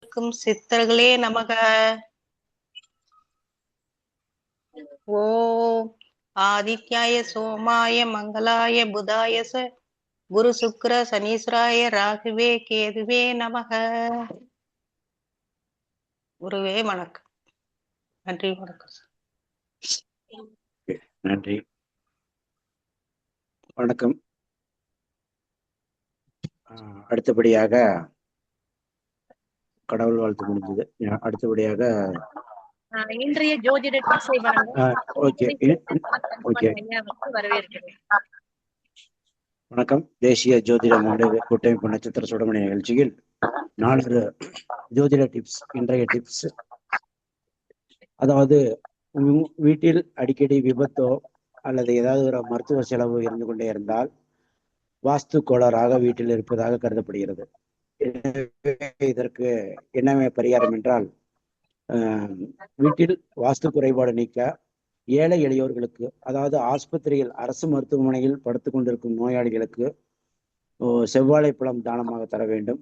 இருக்கும் சித்தர்களே நமக. ஓம் ஆதித்யாய சோமாய மங்களாய புதாயச குரு சுக்கிர சனீஸ்வராய ராகுவே கேதுவே நமக. குருவே வணக்கம். நன்றி, வணக்கம். நன்றி, வணக்கம். அடுத்தபடியாக கடவுள் வாழ்த்து முடிஞ்சது. அடுத்தபடியாக இன்றைய ஜோதிட டிப்ஸை வரவேற்கிறேன். வணக்கம். தேசிய ஜோதிட மகளிர் கூட்டமைப்பு நட்சத்திர சுடமணி நிகழ்ச்சியில் 4 ஜோதிட டிப்ஸ். இன்றைய டிப்ஸ், அதாவது வீட்டில் அடிக்கடி விபத்தோ அல்லது ஏதாவது ஒரு மருத்துவ செலவு இருந்து கொண்டே இருந்தால் வாஸ்து கோளாறாக வீட்டில் இருப்பதாக கருதப்படுகிறது. இதற்கு என்ன பரிகாரம் என்றால், வீட்டில் வாஸ்து குறைபாடு நீக்க ஏழை எளியோர்களுக்கு, அதாவது ஆஸ்பத்திரியில் அரசு மருத்துவமனையில் படுத்து கொண்டிருக்கும் நோயாளிகளுக்கு செவ்வாழைப்பழம் தானமாக தர வேண்டும்.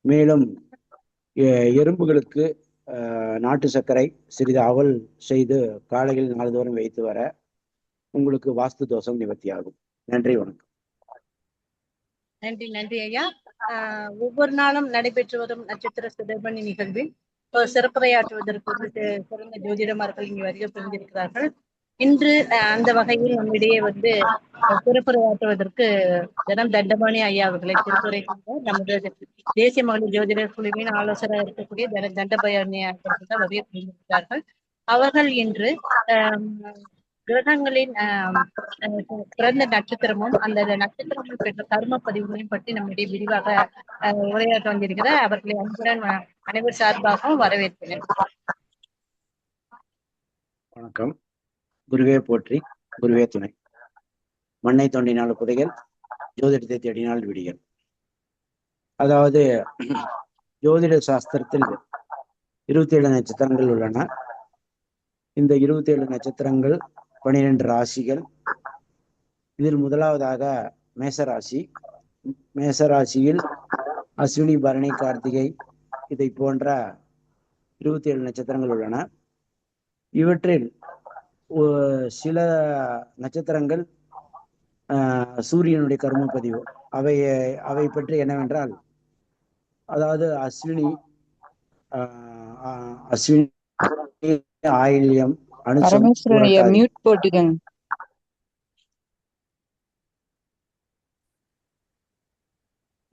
மேலும் எறும்புகளுக்கு நாட்டு சர்க்கரை சிறிது அவல் செய்து காலையில் நாள்தோறும் வைத்து வர உங்களுக்கு வாஸ்து தோஷம் நிவர்த்தியாகும். நன்றி, வணக்கம். நன்றி ஐயா. ஒவ்வொரு நாளும் நடைபெற்று வரும் நட்சத்திர சுடர்மணி நிகழ்வில் சிறப்புரையாற்றுவதற்கு சிறந்த ஜோதிடமார்கள் இங்கு வருகை புரிந்திருக்கிறார்கள். இன்று அந்த வகையில் நம்மிடையே சிறப்புரையாற்றுவதற்கு ஜனம் தண்டபாணி ஐயா அவர்களை திருத்துறை நமது தேசிய மகளிர் ஜோதிடர் குழுவின் ஆலோசகராக இருக்கக்கூடிய தண்டபாணி அவர்கள் தான் வருகை புரிந்திருக்கிறார்கள். அவர்கள் இன்று கிரகங்களின் பிறந்த நட்சத்திரமும் அந்த நட்சத்திரங்கள் பெற்ற கர்ம பதிவுகளையும் பற்றி நம்முடைய விரிவாக உரையாற்ற வந்திருக்கிறார். அவர்களை அன்புடன் அனைவர் சார்பாகவும் வரவேற்கிறேன். வணக்கம். குருவே போற்றி, குருவே துணை. மண்ணை தோண்டினால் புதையல், ஜோதிடத்தை தேடினால் விடியல். அதாவது ஜோதிட சாஸ்திரத்தில் 27 நட்சத்திரங்கள் உள்ளன. இந்த 27 நட்சத்திரங்கள் 12 ராசிகள். இதில் முதலாவதாக மேசராசி. மேசராசியில் அஸ்வினி, பரணி, கார்த்திகை இதை போன்ற 27 நட்சத்திரங்கள் உள்ளன. இவற்றில் சில நட்சத்திரங்கள் சூரியனுடைய கர்ம பதிவு. அவை பற்றி என்னவென்றால், அதாவது அஸ்வினி, ஆயில்யம், அனுசம்,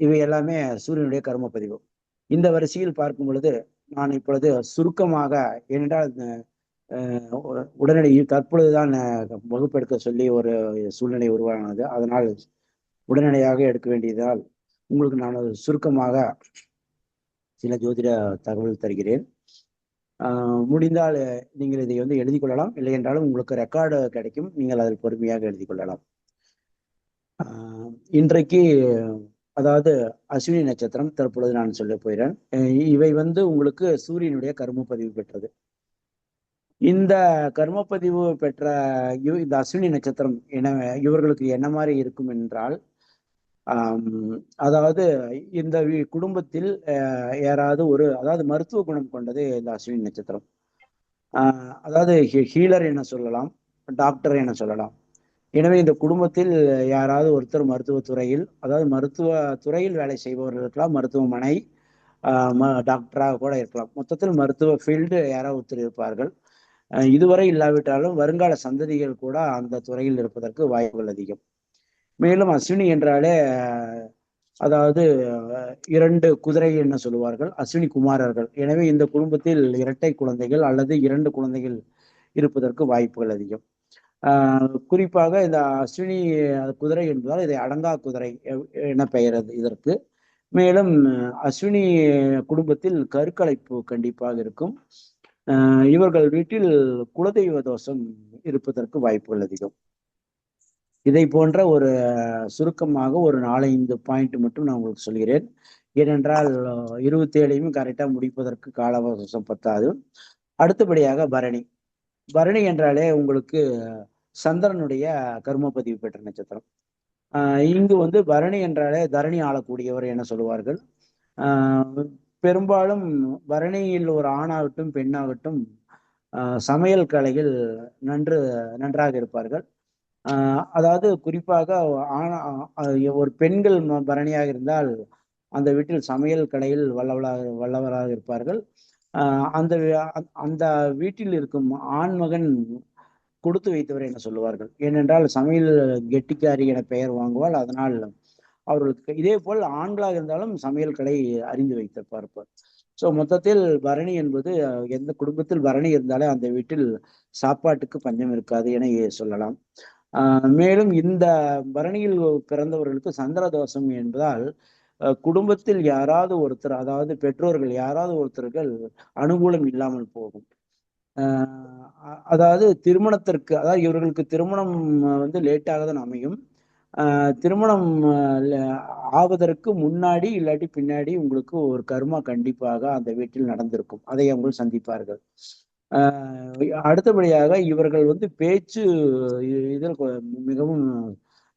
இவை எல்லாமே சூரியனுடைய கர்ம பதிவு. இந்த வரிசையில் பார்க்கும் பொழுது நான் இப்பொழுது சுருக்கமாக, ஏனென்றால் உடனடியில் தற்பொழுதுதான் வகுப்பெடுக்க சொல்லி ஒரு சூழ்நிலை உருவானது. அதனால் உடனடியாக எடுக்க வேண்டியதால் உங்களுக்கு நான் சுருக்கமாக சில ஜோதிட தகவல் தருகிறேன். முடிந்தால் நீங்கள் இதை எழுதி கொள்ளலாம். இல்லை என்றாலும் உங்களுக்கு ரெக்கார்டு கிடைக்கும், நீங்கள் அதில் பொறுமையாக எழுதி கொள்ளலாம். இன்றைக்கு அதாவது அஸ்வினி நட்சத்திரம் தற்பொழுது நான் சொல்ல போகிறேன். இவை உங்களுக்கு சூரியனுடைய கர்ம பதிவு பெற்றது. இந்த கர்மப்பதிவு பெற்ற இந்த அஸ்வினி நட்சத்திரம் இவர்களுக்கு என்ன மாதிரி இருக்கும் என்றால், அதாவது இந்த குடும்பத்தில் யாராவது அதாவது மருத்துவ குணம் கொண்டது இந்த அஸ்வினி நட்சத்திரம். அதாவது ஹீலர் என சொல்லலாம், டாக்டர் என சொல்லலாம். எனவே இந்த குடும்பத்தில் யாராவது ஒருத்தர் மருத்துவத்துறையில், அதாவது மருத்துவ துறையில் வேலை செய்பவர்கள் இருக்கலாம், மருத்துவமனை டாக்டராக கூட இருக்கலாம். மொத்தத்தில் மருத்துவ ஃபீல்டு யாராவது ஒருத்தர் இருப்பார்கள். இதுவரை இல்லாவிட்டாலும் வருங்கால சந்ததிகள் கூட அந்த துறையில் இருப்பதற்கு வாய்ப்புகள் அதிகம். மேலும் அஸ்வினி என்றாலே அதாவது 2 குதிரை என்ன சொல்லுவார்கள், அஸ்வினி குமாரர்கள். எனவே இந்த குடும்பத்தில் இரட்டை குழந்தைகள் அல்லது 2 குழந்தைகள் இருப்பதற்கு வாய்ப்புகள் அதிகம். குறிப்பாக இந்த அஸ்வினி குதிரை என்பதால் இதை அடங்கா குதிரை என பெயர் இதற்கு. மேலும் அஸ்வினி குடும்பத்தில் கருக்கலைப்பு கண்டிப்பாக இருக்கும். இவர்கள் வீட்டில் குலதெய்வ தோஷம் இருப்பதற்கு வாய்ப்புகள் அதிகம். இதை போன்ற ஒரு சுருக்கமாக ஒரு 4-5 பாயிண்ட் மட்டும் நான் உங்களுக்கு சொல்கிறேன். ஏனென்றால் 27 கரெக்டா முடிப்பதற்கு கால அவகாசம் பத்தாது. அடுத்தபடியாக பரணி. பரணி என்றாலே உங்களுக்கு சந்திரனுடைய கர்ம பதிவு பெற்ற நட்சத்திரம். இங்கு பரணி என்றாலே தரணி ஆளக்கூடியவர் என சொல்லுவார்கள். பெரும்பாலும் பரணியில் ஒரு ஆணாகட்டும் பெண்ணாகட்டும் சமையல் கலையில் நன்றாக இருப்பார்கள். அதாவது குறிப்பாக ஒரு பெண்கள் பரணியாக இருந்தால் அந்த வீட்டில் சமையல் கலையில் வல்லவராக இருப்பார்கள். அந்த அந்த வீட்டில் இருக்கும் ஆண்மகன் கொடுத்து வைத்தவர் என சொல்லுவார்கள். ஏனென்றால் சமையல் கெட்டிக்காரி என பெயர் வாங்குவாள். அதனால் அவர்களுக்கு இதே போல் ஆண்களாக இருந்தாலும் சமையல் கலை அறிந்து வைத்திருப்பார். ஸோ மொத்தத்தில் பரணி என்பது எந்த குடும்பத்தில் பரணி இருந்தாலே அந்த வீட்டில் சாப்பாட்டுக்கு பஞ்சம் இருக்காது என சொல்லலாம். மேலும் இந்த பரணியில் பிறந்தவர்களுக்கு சந்திர தோஷம் என்பதால் குடும்பத்தில் யாராவது ஒருத்தர், அதாவது பெற்றோர்கள் யாராவது ஒருத்தர்கள் அனுகூலம் இல்லாமல் போகும். அதாவது திருமணத்திற்கு, அதாவது இவர்களுக்கு திருமணம் வந்து லேட்டாக தான் அமையும். திருமணம் ஆவதற்கு முன்னாடி இல்லாட்டி பின்னாடி உங்களுக்கு ஒரு கர்மா கண்டிப்பாக அந்த வீட்டில் நடந்திருக்கும். அதை அவங்க சந்திப்பார்கள். அடுத்தபடியாக இவர்கள் வந்து பேச்சு இதில் மிகவும்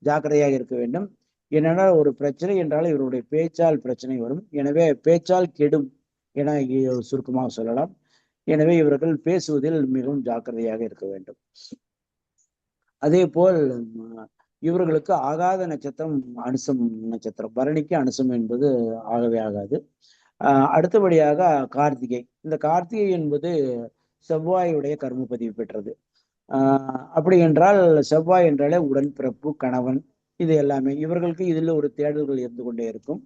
ஜாக்கிரதையாக இருக்க வேண்டும். ஏனென்றால் ஒரு பிரச்சனை என்றால் இவருடைய பேச்சால் பிரச்சனை வரும். எனவே பேச்சால் கெடும் என சுருக்கமாக சொல்லலாம். எனவே இவர்கள் பேசுவதில் மிகவும் ஜாக்கிரதையாக இருக்க வேண்டும். அதே போல் இவர்களுக்கு ஆகாத நட்சத்திரம் அனுசம் நட்சத்திரம். பரணிக்கு அனுசம் என்பது ஆகவே ஆகாது. அடுத்தபடியாக கார்த்திகை. இந்த கார்த்திகை என்பது செவ்வாயுடைய கர்ம பதிவு பெற்றது. அப்படி என்றால் செவ்வாய் என்றாலே உடன்பிறப்பு, கணவன், இது எல்லாமே இவர்களுக்கு இதில் ஒரு தேடல்கள் இருந்து கொண்டே இருக்கும்.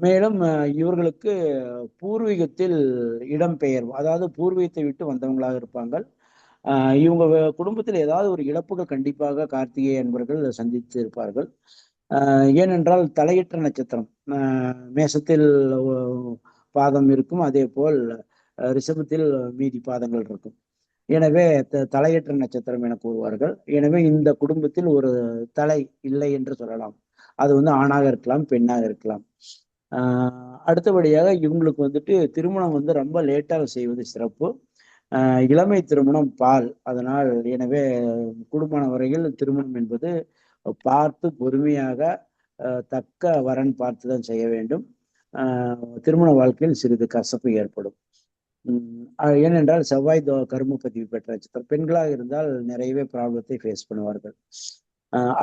மேலும் இவர்களுக்கு பூர்வீகத்தில் இடம்பெயர்வு, அதாவது பூர்வீகத்தை விட்டு வந்தவங்களாக இருப்பாங்க. இவங்க குடும்பத்தில் ஏதாவது ஒரு இழப்புகள் கண்டிப்பாக கார்த்திகை என்பவர்கள் சந்தித்து இருப்பார்கள். ஏனென்றால் தலையற்ற நட்சத்திரம் மேசத்தில் பாதம் இருக்கும், அதே போல் ரிஷபத்தில் மீதி பாதங்கள் இருக்கும். எனவே தலையற்ற நட்சத்திரம் என கூறுவார்கள். எனவே இந்த குடும்பத்தில் ஒரு தலை இல்லை என்று சொல்லலாம். அது வந்து ஆணாக இருக்கலாம், பெண்ணாக இருக்கலாம். அடுத்தபடியாக இவங்களுக்கு வந்துட்டு திருமணம் வந்து ரொம்ப லேட்டாக செய்வது சிறப்பு. இளமை திருமணம் பால். அதனால் எனவே குடும்பமான வரையில் திருமணம் என்பது பார்த்து பொறுமையாக தக்க வரன் பார்த்துதான் செய்ய வேண்டும். திருமண வாழ்க்கையில் சிறிது கசப்பு ஏற்படும். ஏனென்றால் செவ்வாய் கர்ம பதிவு பெற்ற நட்சத்திரம். பெண்களாக இருந்தால் நிறையவே ப்ராப்ளத்தை ஃபேஸ் பண்ணுவார்கள்.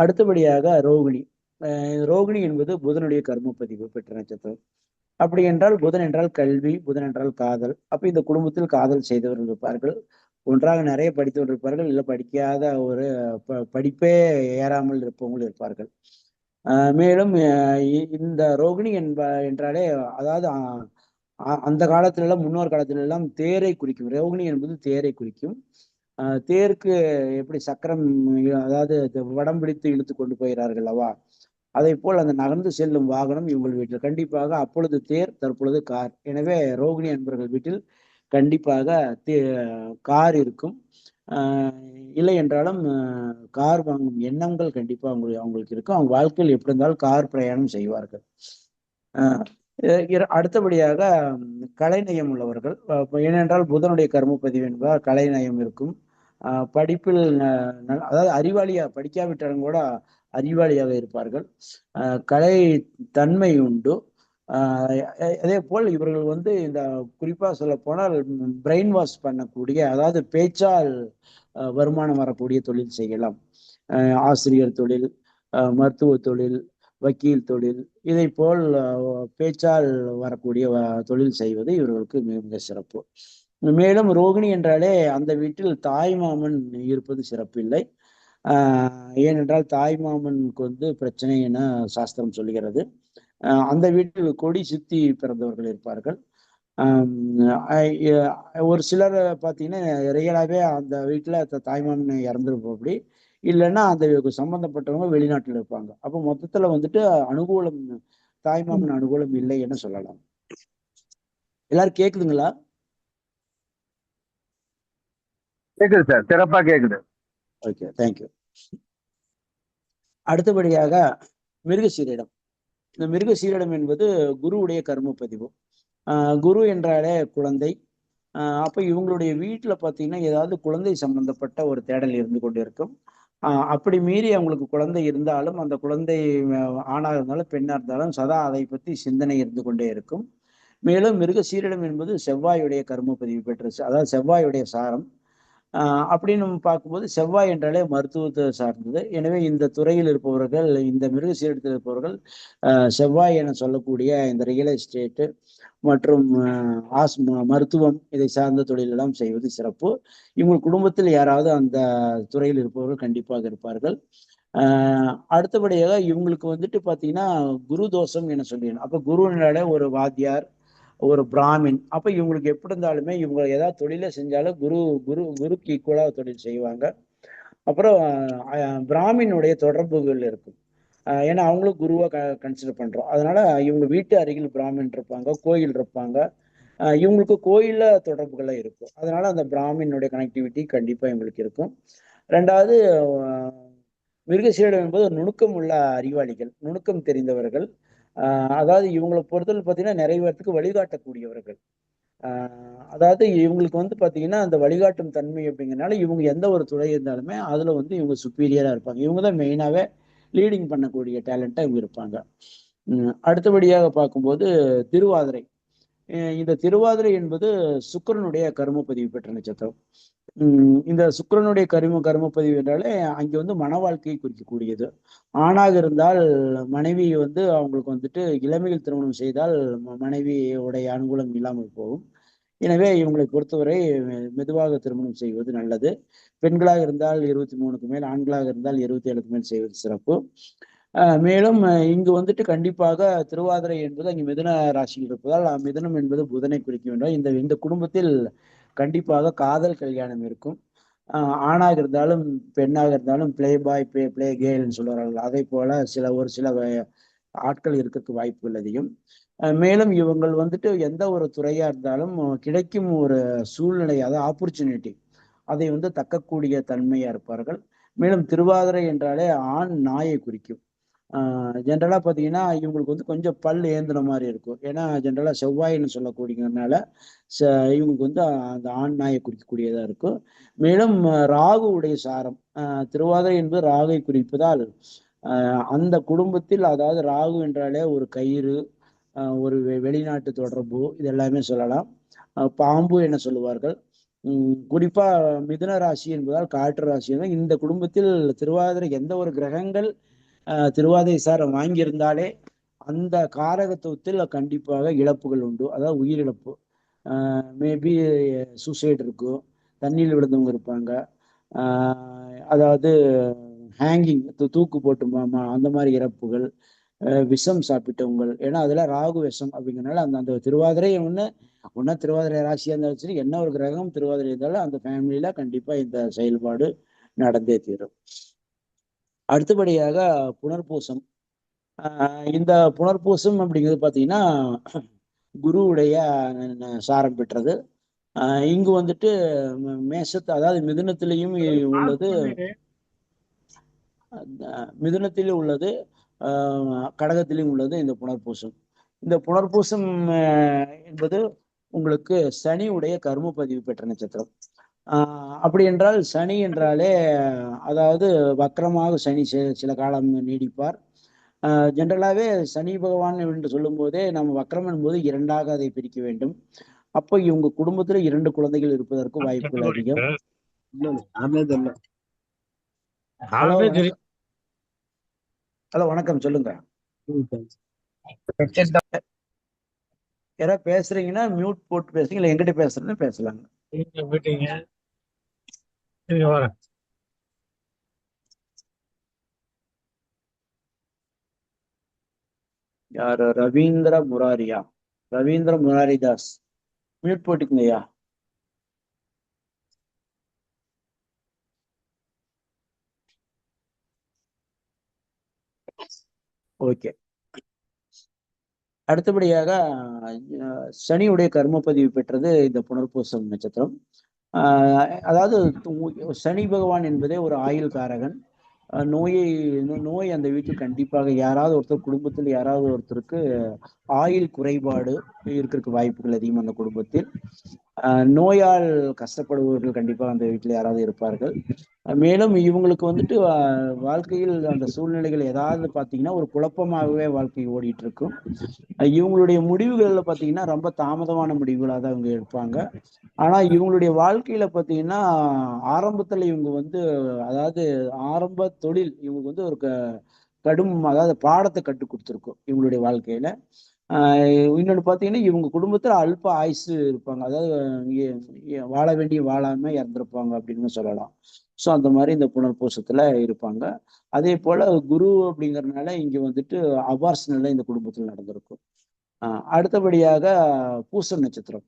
அடுத்தபடியாக ரோகிணி. ரோகிணி என்பது புதனுடைய கர்ம பதிவு பெற்ற நட்சத்திரம். அப்படி என்றால் புதன் என்றால் கல்வி, புதன் என்றால் காதல். அப்ப இந்த குடும்பத்தில் காதல் செய்தவர்கள் இருப்பார்கள். ஒன்றாக நிறைய படித்தவர்கள் இருப்பார்கள், இல்லை படிக்காத ஒரு படிப்பே ஏறாமல் இருப்பவர்கள் இருப்பார்கள். மேலும் இந்த ரோகிணி என்றாலே, அதாவது அந்த காலத்துல எல்லாம், முன்னோர் காலத்துல எல்லாம் தேரை குறிக்கும். ரோகிணி என்பது தேரை குறிக்கும். தேருக்கு எப்படி சக்கரம், அதாவது வடம் பிடித்து இழுத்து கொண்டு போகிறார்கள் அல்லவா, அதை போல் அந்த நகர்ந்து செல்லும் வாகனம் இவங்கள் வீட்டில் கண்டிப்பாக, அப்பொழுது தேர், தற்பொழுது கார். எனவே ரோகிணி என்பவர்கள் வீட்டில் கண்டிப்பாக கார் இருக்கும். இல்லை என்றாலும் கார் வாங்கும் எண்ணங்கள் கண்டிப்பா அவங்களுக்கு இருக்கும். அவங்க வாழ்க்கையில் எப்படி இருந்தாலும் கார் பிரயாணம் செய்வார்கள். அடுத்தபடியாக கலைநயம் உள்ளவர்கள். ஏனென்றால் புதனுடைய கர்ம பதிவு என்பதால் கலைநயம் இருக்கும். படிப்பில் அதாவது அறிவாளியா, படிக்காவிட்டாலும் கூட அறிவாளியாக இருப்பார்கள். கலை தன்மை உண்டு. அதே போல் இவர்கள் வந்து இந்த குறிப்பா சொல்ல போனால் பிரெயின் வாஷ் பண்ணக்கூடிய, அதாவது பேச்சால் வருமானம் வரக்கூடிய தொழில் செய்யலாம். ஆசிரியர் தொழில், மருத்துவ தொழில், வக்கீல் தொழில், இதை போல் பேச்சால் வரக்கூடிய தொழில் செய்வது இவர்களுக்கு மிக மிக சிறப்பு. மேலும் ரோகிணி என்றாலே அந்த வீட்டில் தாய் மாமன் இருப்பது சிறப்பில்லை. ஏனென்றால் தாய் மாமனுக்கு வந்து பிரச்சனை என சாஸ்திரம் சொல்லுகிறது. அந்த வீட்டில் கொடி சுத்தி பிறந்தவர்கள் இருப்பார்கள். ஒரு சிலர் பார்த்தீங்கன்னா ரியலாகவே அந்த வீட்டில் தாய்மாமன் இறந்துருப்போம். அப்படி இல்லைன்னா அந்த சம்பந்தப்பட்டவங்க வெளிநாட்டில் இருப்பாங்க. அப்போ மொத்தத்தில் வந்துட்டு அனுகூலம், தாய்மாமன் அனுகூலம் இல்லை என்று சொல்லலாம். எல்லாரும் கேக்குதுங்களா? கேக்குது சார், சிறப்பா கேக்குது. Okay, thank you. அடுத்தபடியாக மிருகசீரிடம். இந்த மிருகசீரிடம் என்பது குருவுடைய கர்ம பதிவு. குரு என்றாலே குழந்தை. அப்ப இவங்களுடைய வீட்டுல பாத்தீங்கன்னா ஏதாவது குழந்தை சம்பந்தப்பட்ட ஒரு தேடல் இருந்து கொண்டு இருக்கும். அப்படி மீறி அவங்களுக்கு குழந்தை இருந்தாலும், அந்த குழந்தை ஆணாக இருந்தாலும் பெண்ணா இருந்தாலும் சதா அதை பத்தி சிந்தனை இருந்து கொண்டே இருக்கும். மேலும் மிருகசீரிடம் என்பது செவ்வாயுடைய கர்ம பதிவு பெற்ற, அதாவது செவ்வாயுடைய சாரம். அப்படின்னு நம்ம பார்க்கும்போது செவ்வாய் என்றாலே மருத்துவத்தை சார்ந்தது. எனவே இந்த துறையில் இருப்பவர்கள், இந்த மிருகசீரிடத்தில் இருப்பவர்கள் செவ்வாய் என சொல்லக்கூடிய இந்த ரியல் எஸ்டேட்டு மற்றும் மருத்துவம் இதை சார்ந்த தொழிலெல்லாம் செய்வது சிறப்பு. இவங்க குடும்பத்தில் யாராவது அந்த துறையில் இருப்பவர்கள் கண்டிப்பாக இருப்பார்கள். அடுத்தபடியாக இவங்களுக்கு வந்துட்டு பார்த்தீங்கன்னா குரு தோஷம் என சொல்லிடணும். அப்போ குருனாலே ஒரு வாத்தியார், ஒரு பிராமின். அப்ப இவங்களுக்கு எப்படி இருந்தாலுமே இவங்க ஏதாவது தொழிலை செஞ்சாலும் குருக்கு ஈக்குவலா தொழில் செய்வாங்க. அப்புறம் பிராமினுடைய தொடர்புகள் இருக்கும். ஏன்னா அவங்களும் குருவா கன்சிடர் பண்றோம். அதனால இவங்க வீட்டு அருகில் பிராமின் இருப்பாங்க, கோயில் இருப்பாங்க. இவங்களுக்கு கோயில்ல தொடர்புகள்லாம் இருக்கும். அதனால அந்த பிராமினுடைய கனெக்டிவிட்டி கண்டிப்பா இவங்களுக்கு இருக்கும். ரெண்டாவது, மிருகசீரிடம் என்பது ஒரு நுணுக்கம் உள்ள அறிவாளிகள், நுணுக்கம் தெரிந்தவர்கள். அதாவது இவங்களை பொறுத்தவரை பார்த்தீங்கன்னா நிறைவேறத்துக்கு வழிகாட்டக்கூடியவர்கள். அதாவது இவங்களுக்கு வந்து பார்த்தீங்கன்னா அந்த வழிகாட்டும் தன்மை அப்படிங்கிறனால இவங்க எந்த ஒரு துறை இருந்தாலுமே அதுல வந்து இவங்க சுப்பீரியரா இருப்பாங்க. இவங்க தான் மெயினாவே லீடிங் பண்ணக்கூடிய டேலண்டா இவங்க இருப்பாங்க. அடுத்தபடியாக பார்க்கும்போது திருவாதிரை. இந்த திருவாதிரை என்பது சுக்கிரனுடைய கர்ம பதிவு பெற்ற நட்சத்திரம். இந்த சுக்கிரனுடைய கர்மப்பதிவு என்றாலே அங்கே வந்து மன வாழ்க்கையை குறிக்கக்கூடியது. ஆணாக இருந்தால் மனைவி வந்து அவங்களுக்கு வந்துட்டு இளமையில் திருமணம் செய்தால் மனைவியுடைய அனுகூலம் இல்லாமல் போகும். எனவே இவங்களை பொறுத்தவரை மெதுவாக திருமணம் செய்வது நல்லது. பெண்களாக இருந்தால் 23க்கு மேல், ஆண்களாக இருந்தால் 27க்கு மேல் செய்வது சிறப்பு. மேலும் இங்கு வந்துட்டு கண்டிப்பாக திருவாதிரை என்பது அங்கு மிதுன ராசியில் இருப்பதால், மிதுனம் என்பது புதனை குறிக்க வேண்டும். இந்த குடும்பத்தில் கண்டிப்பாக காதல் கல்யாணம் இருக்கும். ஆணாக இருந்தாலும் பெண்ணாக இருந்தாலும் பிளே பாய் பிளே கேர்ள்னு சொல்லுவார்கள். அதே போல ஒரு சில ஆட்கள் இருக்கிறதுக்கு வாய்ப்புகள் அதிகம். மேலும் இவங்கள் வந்துட்டு எந்த ஒரு துறையா இருந்தாலும் கிடைக்கும் ஒரு சூழ்நிலை, அதாவது ஆப்பர்ச்சுனிட்டி, அதை வந்து தக்கக்கூடிய தன்மையா இருப்பார்கள். மேலும் திருவாதிரை என்றாலே ஆண் நாயை குறிக்கும். ஜென்ரலா பார்த்தீங்கன்னா இவங்களுக்கு வந்து கொஞ்சம் பல் ஏந்தின மாதிரி இருக்கும். ஏன்னா ஜென்ரலா செவ்வாயின்னு சொல்லக்கூடியதுனால இவங்களுக்கு வந்து அந்த ஆண் நாயை குறிக்கக்கூடியதா இருக்கும். மேலும் ராகு உடைய சாரம், திருவாதிரை என்பது ராகை குறிப்பதால் அந்த குடும்பத்தில், அதாவது ராகு என்றாலே ஒரு கயிறு, ஒரு வெளிநாட்டு தொடர்பு, இது எல்லாமே சொல்லலாம். பாம்பு என சொல்லுவார்கள். குறிப்பா மிதுன ராசி என்பதால் காற்று ராசி. இந்த குடும்பத்தில் திருவாதிரை எந்த ஒரு கிரகங்கள் திருவாதிரை சாரம் வாங்கியிருந்தாலே அந்த காரகத்துவத்தில் கண்டிப்பாக இழப்புகள் உண்டு. அதாவது உயிரிழப்பு, மேபி சூசைட் இருக்கும், தண்ணியில் விழுந்தவங்க இருப்பாங்க, அதாவது ஹேங்கிங், தூக்கு போட்டு அந்த மாதிரி இறப்புகள், விஷம் சாப்பிட்டவங்கள். ஏன்னா அதுல ராகு விஷம் அப்படிங்கிறனால அந்த திருவாதிரை ஒன்னா திருவாதிரை ராசியா இருந்தாலும் சரி, என்ன ஒரு கிரகம் திருவாதிரை இருந்தாலும் அந்த ஃபேமிலியில கண்டிப்பா இந்த செயல்பாடு நடந்தே தீரும். அடுத்தபடியாக புனர்பூசம். இந்த புனர்பூசம் அப்படிங்கிறது பார்த்தீங்கன்னா குருவுடைய சாரம் பெற்றது. இங்கு வந்துட்டு மேஷத்து, அதாவது மிதுனத்திலையும் உள்ளது, மிதுனத்திலும் உள்ளது, கடகத்திலும் உள்ளது இந்த புனர்பூசம். இந்த புனர்பூசம் என்பது உங்களுக்கு சனி உடைய கர்ம பதிவு பெற்ற நட்சத்திரம். அப்படி என்றால் சனி என்றாலே, அதாவது வக்கரமாக சனி சில காலம் நீடிப்பார். ஜென்ரலாகவே சனி பகவான் என்று சொல்லும் போதே நம்ம வக்கரம் என்பது இரண்டாக அதை பிரிக்க வேண்டும். அப்போ இவங்க குடும்பத்துல 2 குழந்தைகள் இருப்பதற்கு வாய்ப்புகள் அதிகம். ஹலோ வணக்கம், சொல்லுங்க. யாராவது பேசுறீங்கன்னா மியூட் போட்டு பேசுறீங்க, இல்லை எங்கிட்ட பேசுறேன்னு பேசலாங்க. யாரு? ரவீந்திர முராரியா? ரவீந்திர முராரிதாஸ், மியூட் போட்டுக்குங்கய்யா. ஓகே. அடுத்தபடியாக சனியுடைய கர்ம பதிவு பெற்றது இந்த புனர்பூசம் நட்சத்திரம். அதாவது சனி பகவான் என்பதே ஒரு ஆயுள் காரகன். நோய் அந்த வீட்டில் கண்டிப்பாக யாராவது ஒருத்தர், குடும்பத்தில் யாராவது ஒருத்தருக்கு ஆயில் குறைபாடு இருக்கிறதுக்கு வாய்ப்புகள் அதிகம் அந்த குடும்பத்தில். நோயால் கஷ்டப்படுபவர்கள் கண்டிப்பா அந்த வீட்டில் யாராவது இருப்பார்கள். மேலும் இவங்களுக்கு வந்துட்டு வாழ்க்கையில் அந்த சூழ்நிலைகள் ஏதாவது பார்த்தீங்கன்னா ஒரு குழப்பமாகவே வாழ்க்கை ஓடிட்டு இருக்கும். இவங்களுடைய முடிவுகள்ல பார்த்தீங்கன்னா ரொம்ப தாமதமான முடிவுகளாக தான் இவங்க எடுப்பாங்க. ஆனா இவங்களுடைய வாழ்க்கையில பார்த்தீங்கன்னா ஆரம்பத்துல இவங்க வந்து அதாவது ஆரம்ப தொழில் இவங்களுக்கு வந்து ஒரு கடும் அதாவது பாடத்தை கற்றுக் கொடுத்துருக்கும் இவங்களுடைய வாழ்க்கையில. இன்னொன்று பார்த்தீங்கன்னா இவங்க குடும்பத்துல அல்ப ஆயுசு இருப்பாங்க. அதாவது வாழ வேண்டிய வாழாம இறந்துருப்பாங்க அப்படின்னு சொல்லலாம். ஸோ அந்த மாதிரி இந்த புனர்பூசத்துல இருப்பாங்க. அதே போல குரு அப்படிங்கறதுனால இங்க வந்துட்டு அபார்ஷனல்ல இந்த குடும்பத்தில் நடந்திருக்கும். அடுத்தபடியாக பூச நட்சத்திரம்.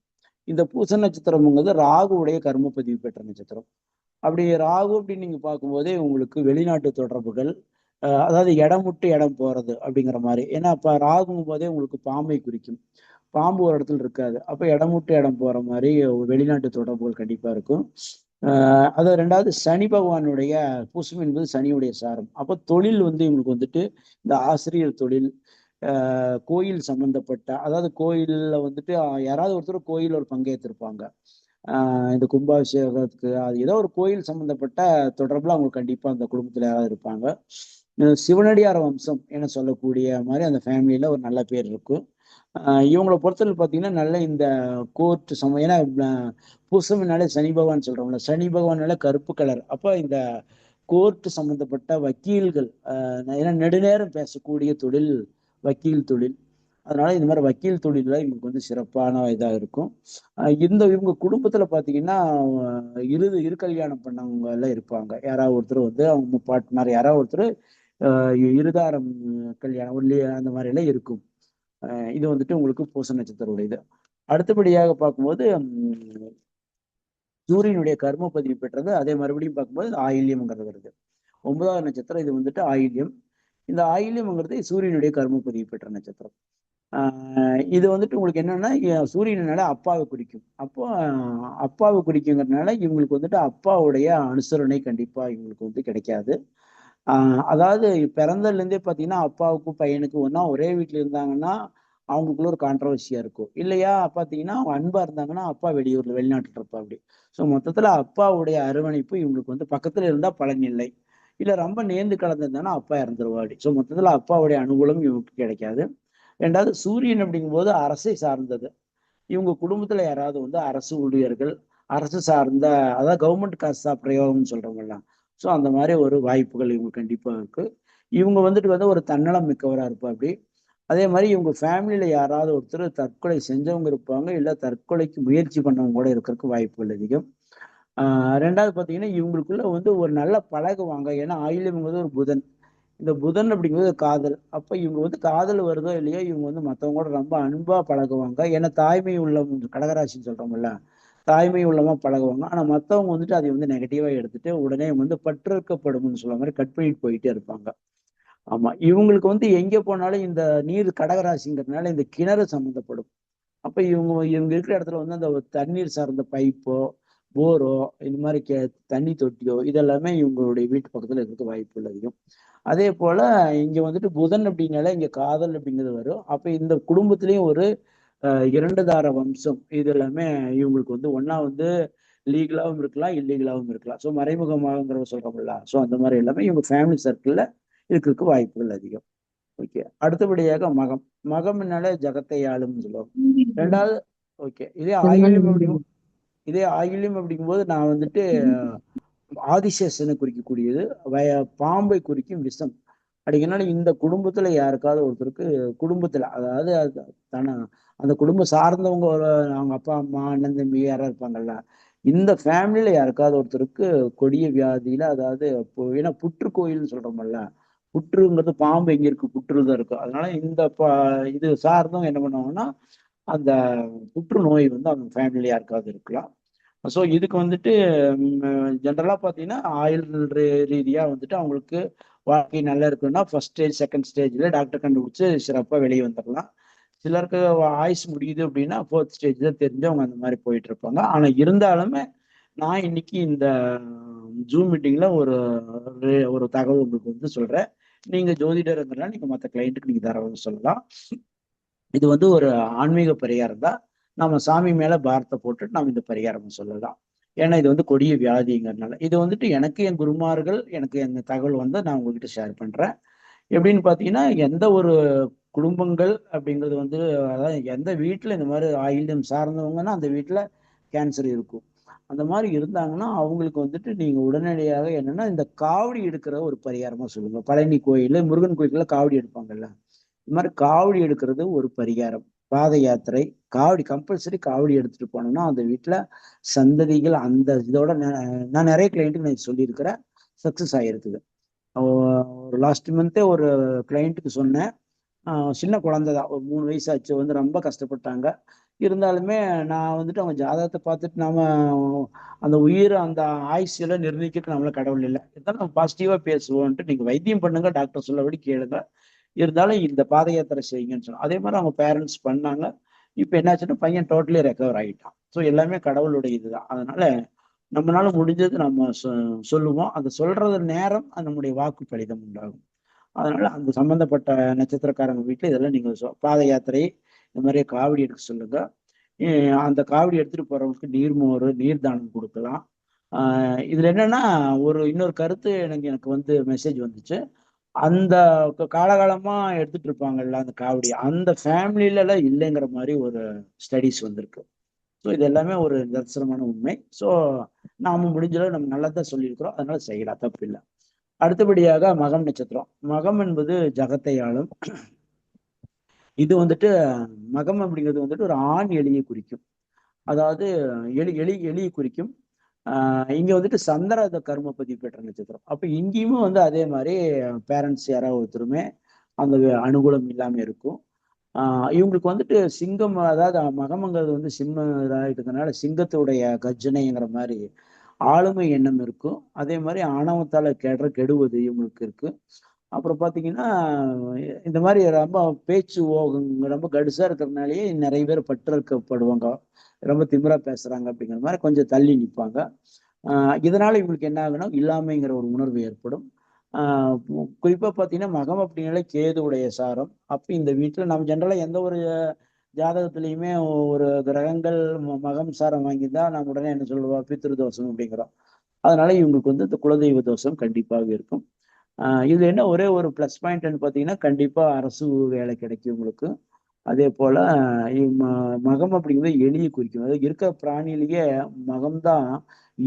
இந்த பூச நட்சத்திரம்ங்கிறது ராகுவுடைய கர்ம பதிவு பெற்ற நட்சத்திரம். அப்படி ராகு அப்படின்னு நீங்க பார்க்கும்போதே உங்களுக்கு வெளிநாட்டு தொடர்புகள், அதாவது இடம் விட்டு இடம் போறது அப்படிங்கிற மாதிரி. ஏன்னா அப்ப ராகுங்கும் போதே உங்களுக்கு பாம்பை குறிக்கும். பாம்பு ஒரு இடத்துல இருக்காது. அப்ப இடம் விட்டு இடம் போற மாதிரி வெளிநாட்டு தொடர்புகள் கண்டிப்பா இருக்கும். அது ரெண்டாவது சனி பகவானுடைய பூசம் என்பது சனியுடைய சாரம். அப்ப தொழில் வந்து இவங்களுக்கு வந்துட்டு இந்த ஆசிரியர் தொழில், கோயில் சம்பந்தப்பட்ட அதாவது கோயில்ல வந்துட்டு யாராவது ஒருத்தர் கோயில் ஒரு பங்கேற்றிருப்பாங்க. இந்த கும்பாபிஷேகத்துக்கு அது ஏதோ ஒரு கோயில் சம்பந்தப்பட்ட தொடர்புல அவங்க கண்டிப்பா அந்த குடும்பத்துல யாராவது இருப்பாங்க. சிவனடியார் வம்சம் என சொல்லக்கூடிய மாதிரி அந்த ஃபேமிலியில ஒரு நல்ல பேர் இருக்கும். இவங்களை பொறுத்தவரை பார்த்தீங்கன்னா நல்ல இந்த கோர்ட் சமயம், ஏன்னா பூசம்னாலே சனி பகவான் சொல்றோம்ல, சனி பகவானால கருப்பு கலர். அப்போ இந்த கோர்ட் சம்பந்தப்பட்ட வக்கீல்கள், ஏன்னா நெடுநேரம் பேசக்கூடிய தொழில் வக்கீல் தொழில். அதனால இந்த மாதிரி வக்கீல் தொழில இவங்களுக்கு வந்து சிறப்பான இதாக இருக்கும். இவங்க குடும்பத்துல பாத்தீங்கன்னா இரு கல்யாணம் பண்ணவங்க எல்லாம் இருப்பாங்க. யாராவது ஒருத்தர் வந்து அவங்க பார்ட்னர், யாராவது ஒருத்தர் இருதாரம் கல்யாணம் அந்த மாதிரி எல்லாம் இருக்கும். இது வந்துட்டு உங்களுக்கு பூச நட்சத்திரம் இது. அடுத்தபடியாக பார்க்கும்போது சூரியனுடைய கர்ம பதிவு பெற்றது. அதே மறுபடியும் பார்க்கும்போது ஆயில்யம்ங்கிறது வருது. 9வது நட்சத்திரம் இது வந்துட்டு ஆயில்யம். இந்த ஆயில்யம்ங்கிறது சூரியனுடைய கர்ம பதிவு பெற்ற நட்சத்திரம். இது வந்துட்டு உங்களுக்கு என்னன்னா சூரியனால அப்பாவை குறிக்கும். அப்போ அப்பாவை குறிக்குங்கிறதுனால இவங்களுக்கு வந்துட்டு அப்பாவுடைய அனுசரணை கண்டிப்பா இவங்களுக்கு வந்து கிடைக்காது. அதாவது பிறந்ததுல இருந்தே பாத்தீங்கன்னா அப்பாவுக்கும் பையனுக்கும் ஒன்னா ஒரே வீட்டுல இருந்தாங்கன்னா அவங்களுக்குள்ள ஒரு கான்ட்ரவர்சியா இருக்கும். இல்லையா பாத்தீங்கன்னா அவங்க அன்பா இருந்தாங்கன்னா அப்பா வெளிநாட்டுல இருப்பா அப்படி. ஸோ மொத்தத்துல அப்பாவுடைய அரவணைப்பு இவங்களுக்கு வந்து பக்கத்துல இருந்தா பலன் இல்லை. இல்ல ரொம்ப நேர்ந்து கலந்துருந்தாங்கன்னா அப்பா இறந்துருவாடி. ஸோ மொத்தத்துல அப்பாவுடைய அனுகூலம் இவங்களுக்கு கிடைக்காது. ரெண்டாவது சூரியன் அப்படிங்கும்போது அரசை சார்ந்தது. இவங்க குடும்பத்துல யாராவது வந்து அரசு ஊழியர்கள், அரசு சார்ந்த அதாவது கவர்மெண்ட் காசா பிரயோகம்னு சொல்றவங்கலாம். ஸோ அந்த மாதிரி ஒரு வாய்ப்புகள் இவங்க கண்டிப்பா இருக்கு. இவங்க வந்துட்டு வந்து ஒரு தன்னலம் மிக்கவரா இருப்பா அப்படி. அதே மாதிரி இவங்க ஃபேமிலியில யாராவது ஒருத்தர் தற்கொலை செஞ்சவங்க இருப்பாங்க, இல்ல தற்கொலைக்கு முயற்சி பண்ணவங்க கூட இருக்கிறதுக்கு வாய்ப்புகள் அதிகம். ரெண்டாவது பாத்தீங்கன்னா இவங்களுக்குள்ள வந்து ஒரு நல்ல பழகுவாங்க. ஏன்னா ஆயில்யம்ங்கிறது ஒரு புதன். இந்த புதன் அப்படிங்கிறது காதல். அப்ப இவங்க வந்து காதல் வருதோ இல்லையோ இவங்க வந்து மற்றவங்க கூட ரொம்ப அன்பா பழகுவாங்க. ஏன்னா தாய்மை உள்ள கடகராசின்னு சொல்றோம்ல, தாய்மை உள்ளமா பழகுவாங்க. ஆனா மற்றவங்க வந்துட்டு அதை வந்து நெகட்டிவா எடுத்துட்டு உடனே இவங்க வந்து பற்றிருக்கப்படும்னு சொல்ற மாதிரி கட் பண்ணிட்டு போயிட்டே இருப்பாங்க. ஆமா, இவங்களுக்கு வந்து எங்க போனாலும் இந்த நீர் கடகராசிங்கிறதுனால இந்த கிணறு சம்மந்தப்படும். அப்ப இவங்க இருக்கிற இடத்துல வந்து அந்த தண்ணீர் சார்ந்த பைப்போ போரோ இந்த மாதிரி தண்ணி தொட்டியோ இதெல்லாமே இவங்களுடைய வீட்டு பக்கத்துல இருக்க வாய்ப்புகள் அதிகம். அதே போல இங்க வந்துட்டு புதன் அப்படின்னால இங்க காதல் அப்படிங்கிறது வரும். அப்ப இந்த குடும்பத்திலயும் ஒரு 2 தார வம்சம் இது எல்லாமே இவங்களுக்கு வந்து ஒன்னா வந்து லீகலாவும் இருக்கலாம், இல்லீகலாவும் இருக்கலாம். ஸோ மறைமுகமாகங்கிறத சொல்றோம்ல, ஸோ அந்த மாதிரி எல்லாமே இவங்க ஃபேமிலி சர்க்கிள்ல இருக்கிறதுக்கு வாய்ப்புகள் அதிகம். ஓகே, அடுத்தபடியாக மகம். மகம்னால ஜகத்தை ஆளும்னு சொல்லுவாங்க. ரெண்டாவது ஓகே, இதே ஆயில்யம் அப்படிங்கும்போது நான் வந்துட்டு ஆதிசேஷனை குறிக்கக்கூடியது, பாம்பை குறிக்கும் விஷம். அப்படிங்கிறனால இந்த குடும்பத்துல யாருக்காவது ஒருத்தருக்கு குடும்பத்துல அதாவது அந்த குடும்பம் சார்ந்தவங்க அவங்க அப்பா அம்மா அண்ணன் தம்பி யாரா இருப்பாங்கல்ல, இந்த ஃபேமிலியில யாருக்காவது ஒருத்தருக்கு கொடிய வியாதியில அதாவது ஏன்னா புற்று கோயில்னு சொல்றோம்ல, புற்றுங்கிறது பாம்பு எங்க இருக்கு, புற்றுதான் இருக்கு. அதனால இந்த இது சார்ந்தவங்க என்ன பண்ணுவாங்கன்னா அந்த புற்றுநோய் வந்து அவங்க ஃபேமிலியில யாருக்காவது இருக்கலாம். ஸோ இதுக்கு வந்துட்டு ஜென்ரலா பார்த்தீங்கன்னா ஆயுள் ரீதியா வந்துட்டு அவங்களுக்கு வாழ்க்கை நல்லா இருக்குன்னா ஃபர்ஸ்ட் ஸ்டேஜ் செகண்ட் ஸ்டேஜ்ல டாக்டர் கண்டுபிடிச்சு சிறப்பாக வெளியே வந்துடலாம். சிலருக்கு ஆயுஸ் முடியுது அப்படின்னா 4th ஸ்டேஜ்ல தெரிஞ்சவங்க அந்த மாதிரி போயிட்டு இருப்பாங்க. ஆனா இருந்தாலுமே நான் இன்னைக்கு இந்த ஜூம் மீட்டிங்ல ஒரு தகவல் உங்களுக்கு வந்து சொல்றேன். நீங்க ஜோதிடர்ங்கிறனால நீங்க மற்ற கிளைண்ட்டுக்கு நீங்க தரவு சொல்லலாம். இது வந்து ஒரு ஆன்மீக பரிகாரம் தான். நம்ம சாமி மேல பாரத்தை போட்டு நாம் இந்த பரிகாரம் சொல்லலாம். ஏன்னா இது வந்து கொடிய வியாதிங்கிறதுனால இது வந்துட்டு எனக்கு என் குருமார்கள் எனக்கு இந்த தகவல் வந்து நான் உங்ககிட்ட ஷேர் பண்றேன். எப்படின்னு பாத்தீங்கன்னா எந்த ஒரு குடும்பங்கள் அப்படிங்கிறது வந்து அதாவது எந்த வீட்டுல இந்த மாதிரி ஆயில்யம் சார்ந்தவங்கன்னா அந்த வீட்டுல கேன்சர் இருக்கும். அந்த மாதிரி இருந்தாங்கன்னா அவங்களுக்கு வந்துட்டு நீங்க உடனடியாக என்னன்னா இந்த காவடி எடுக்கிற ஒரு பரிகாரமா சொல்லுங்க. பழனி கோயில் முருகன் கோயில்ல காவடி எடுப்பாங்கல்ல, இது மாதிரி காவடி எடுக்கிறது ஒரு பரிகாரம். பாத யாத்திரை காவடி கம்பல்சரி காவடி எடுத்துட்டு போனோம்னா அந்த வீட்டுல சந்ததிகள் அந்த இதோட நான் நிறைய கிளைண்ட்டுக்கு நான் சொல்லியிருக்கிறேன், சக்சஸ் ஆகிருக்குது. ஒரு லாஸ்ட் மந்த்தே ஒரு கிளைண்ட்டுக்கு சொன்னேன். சின்ன குழந்தை தான், ஒரு 3 வயசாச்சு, வந்து ரொம்ப கஷ்டப்பட்டாங்க. இருந்தாலுமே நான் வந்துட்டு அவங்க ஜாதகத்தை பார்த்துட்டு நாம அந்த உயிர் அந்த ஆயுசு எல்லாம் நிர்ணயிக்கிறதுக்கு நம்மள கடவுள் இல்லை, இருந்தாலும் நம்ம பாசிட்டிவா பேசுவோம்ட்டு நீங்க வைத்தியம் பண்ணுங்க டாக்டர் சொல்லபடி கேளுங்க, இருந்தாலும் இந்த பாத யாத்திரை செய்யுங்கன்னு சொன்னோம். அதே மாதிரி அவங்க பேரண்ட்ஸ் பண்ணாங்க. இப்ப என்னாச்சுன்னா பையன் டோட்டலி ரெக்கவர் ஆகிட்டான். ஸோ எல்லாமே கடவுளுடைய இதுதான். அதனால நம்மளால முடிஞ்சது நம்ம சொல்லுவோம். அந்த சொல்றது நேரம் நம்முடைய வாக்கு பலிதம் உண்டாகும். அதனால அந்த சம்பந்தப்பட்ட நட்சத்திரக்காரங்க வீட்டுல இதெல்லாம் நீங்க பாத யாத்திரை இந்த மாதிரி காவடி எடுக்க சொல்லுங்க. அந்த காவடி எடுத்துட்டு போறவங்களுக்கு நீர்மோர் நீர் தானம் கொடுக்கலாம். இதுல என்னன்னா ஒரு இன்னொரு கருத்து எனக்கு வந்து மெசேஜ் வந்துச்சு. அந்த காலகாலமா எடுத்துட்டு இருப்பாங்கல்ல அந்த காவடி, அந்த ஃபேமிலில எல்லாம் இல்லைங்கிற மாதிரி ஒரு ஸ்டடிஸ் வந்திருக்கு. ஸோ இது எல்லாமே ஒரு நிதர்சனமான உண்மை. ஸோ நாம முடிஞ்சளவு நம்ம நல்லதான் சொல்லியிருக்கிறோம், அதனால செய்யலாம், தப்பு இல்லை. அடுத்தபடியாக மகம் நட்சத்திரம். மகம் என்பது ஜகத்தை ஆளும். இது வந்துட்டு மகம் அப்படிங்கிறது வந்துட்டு ஒரு ஆண் எலியை குறிக்கும். அதாவது எலியை குறிக்கும். இங்க வந்துட்டு சந்திர கர்ம பதிவு பெற்ற நட்சத்திரம். அப்ப இங்கேயுமே வந்து அதே மாதிரி பேரண்ட்ஸ் யாராவது ஒருத்தருமே அந்த அனுகூலம் இல்லாம இருக்கும். இவங்களுக்கு வந்துட்டு சிங்கம், அதாவது மகமங்கிறது வந்து சிம்ம இதாகிட்டதுனால சிங்கத்துடைய கர்ஜனைங்கிற மாதிரி ஆளுமை எண்ணம் இருக்கும். அதே மாதிரி ஆணவத்தால கெடுவது இவங்களுக்கு இருக்கு. அப்புறம் பாத்தீங்கன்னா இந்த மாதிரி ரொம்ப பேச்சு ரொம்ப கடுசா இருக்கிறதுனாலயே நிறைய பேர் பற்றுக்கப்படுவாங்க, ரொம்ப திமிரா பேசுறாங்க அப்படிங்கிற மாதிரி கொஞ்சம் தள்ளி நிற்பாங்க. இதனால இவங்களுக்கு என்ன ஆகுனா இல்லாமைங்கிற ஒரு உணர்வு ஏற்படும். குறிப்பா பாத்தீங்கன்னா மகம் அப்படின்னாலே கேதுவுடைய சாரம். அப்ப இந்த வீட்டுல நம்ம ஜென்ரலா எந்த ஒரு ஜாதகத்திலையுமே ஒரு கிரகங்கள் மகம் சாரம் வாங்கிதான் நம்ம உடனே என்ன சொல்லுவோம், பித்ரு தோஷம் அப்படிங்கிறோம். அதனால இவங்களுக்கு வந்து இந்த குலதெய்வ தோஷம் கண்டிப்பாக இருக்கும். இதுல என்ன ஒரே ஒரு பிளஸ் பாயிண்ட்னு பாத்தீங்கன்னா கண்டிப்பா அரசு வேலை கிடைக்கும் உங்களுக்கு. அதே போல மகம் அப்படிங்கிறது எலியை குறிக்கும். அதாவது இருக்கிற பிராணியிலேயே மகம்தான்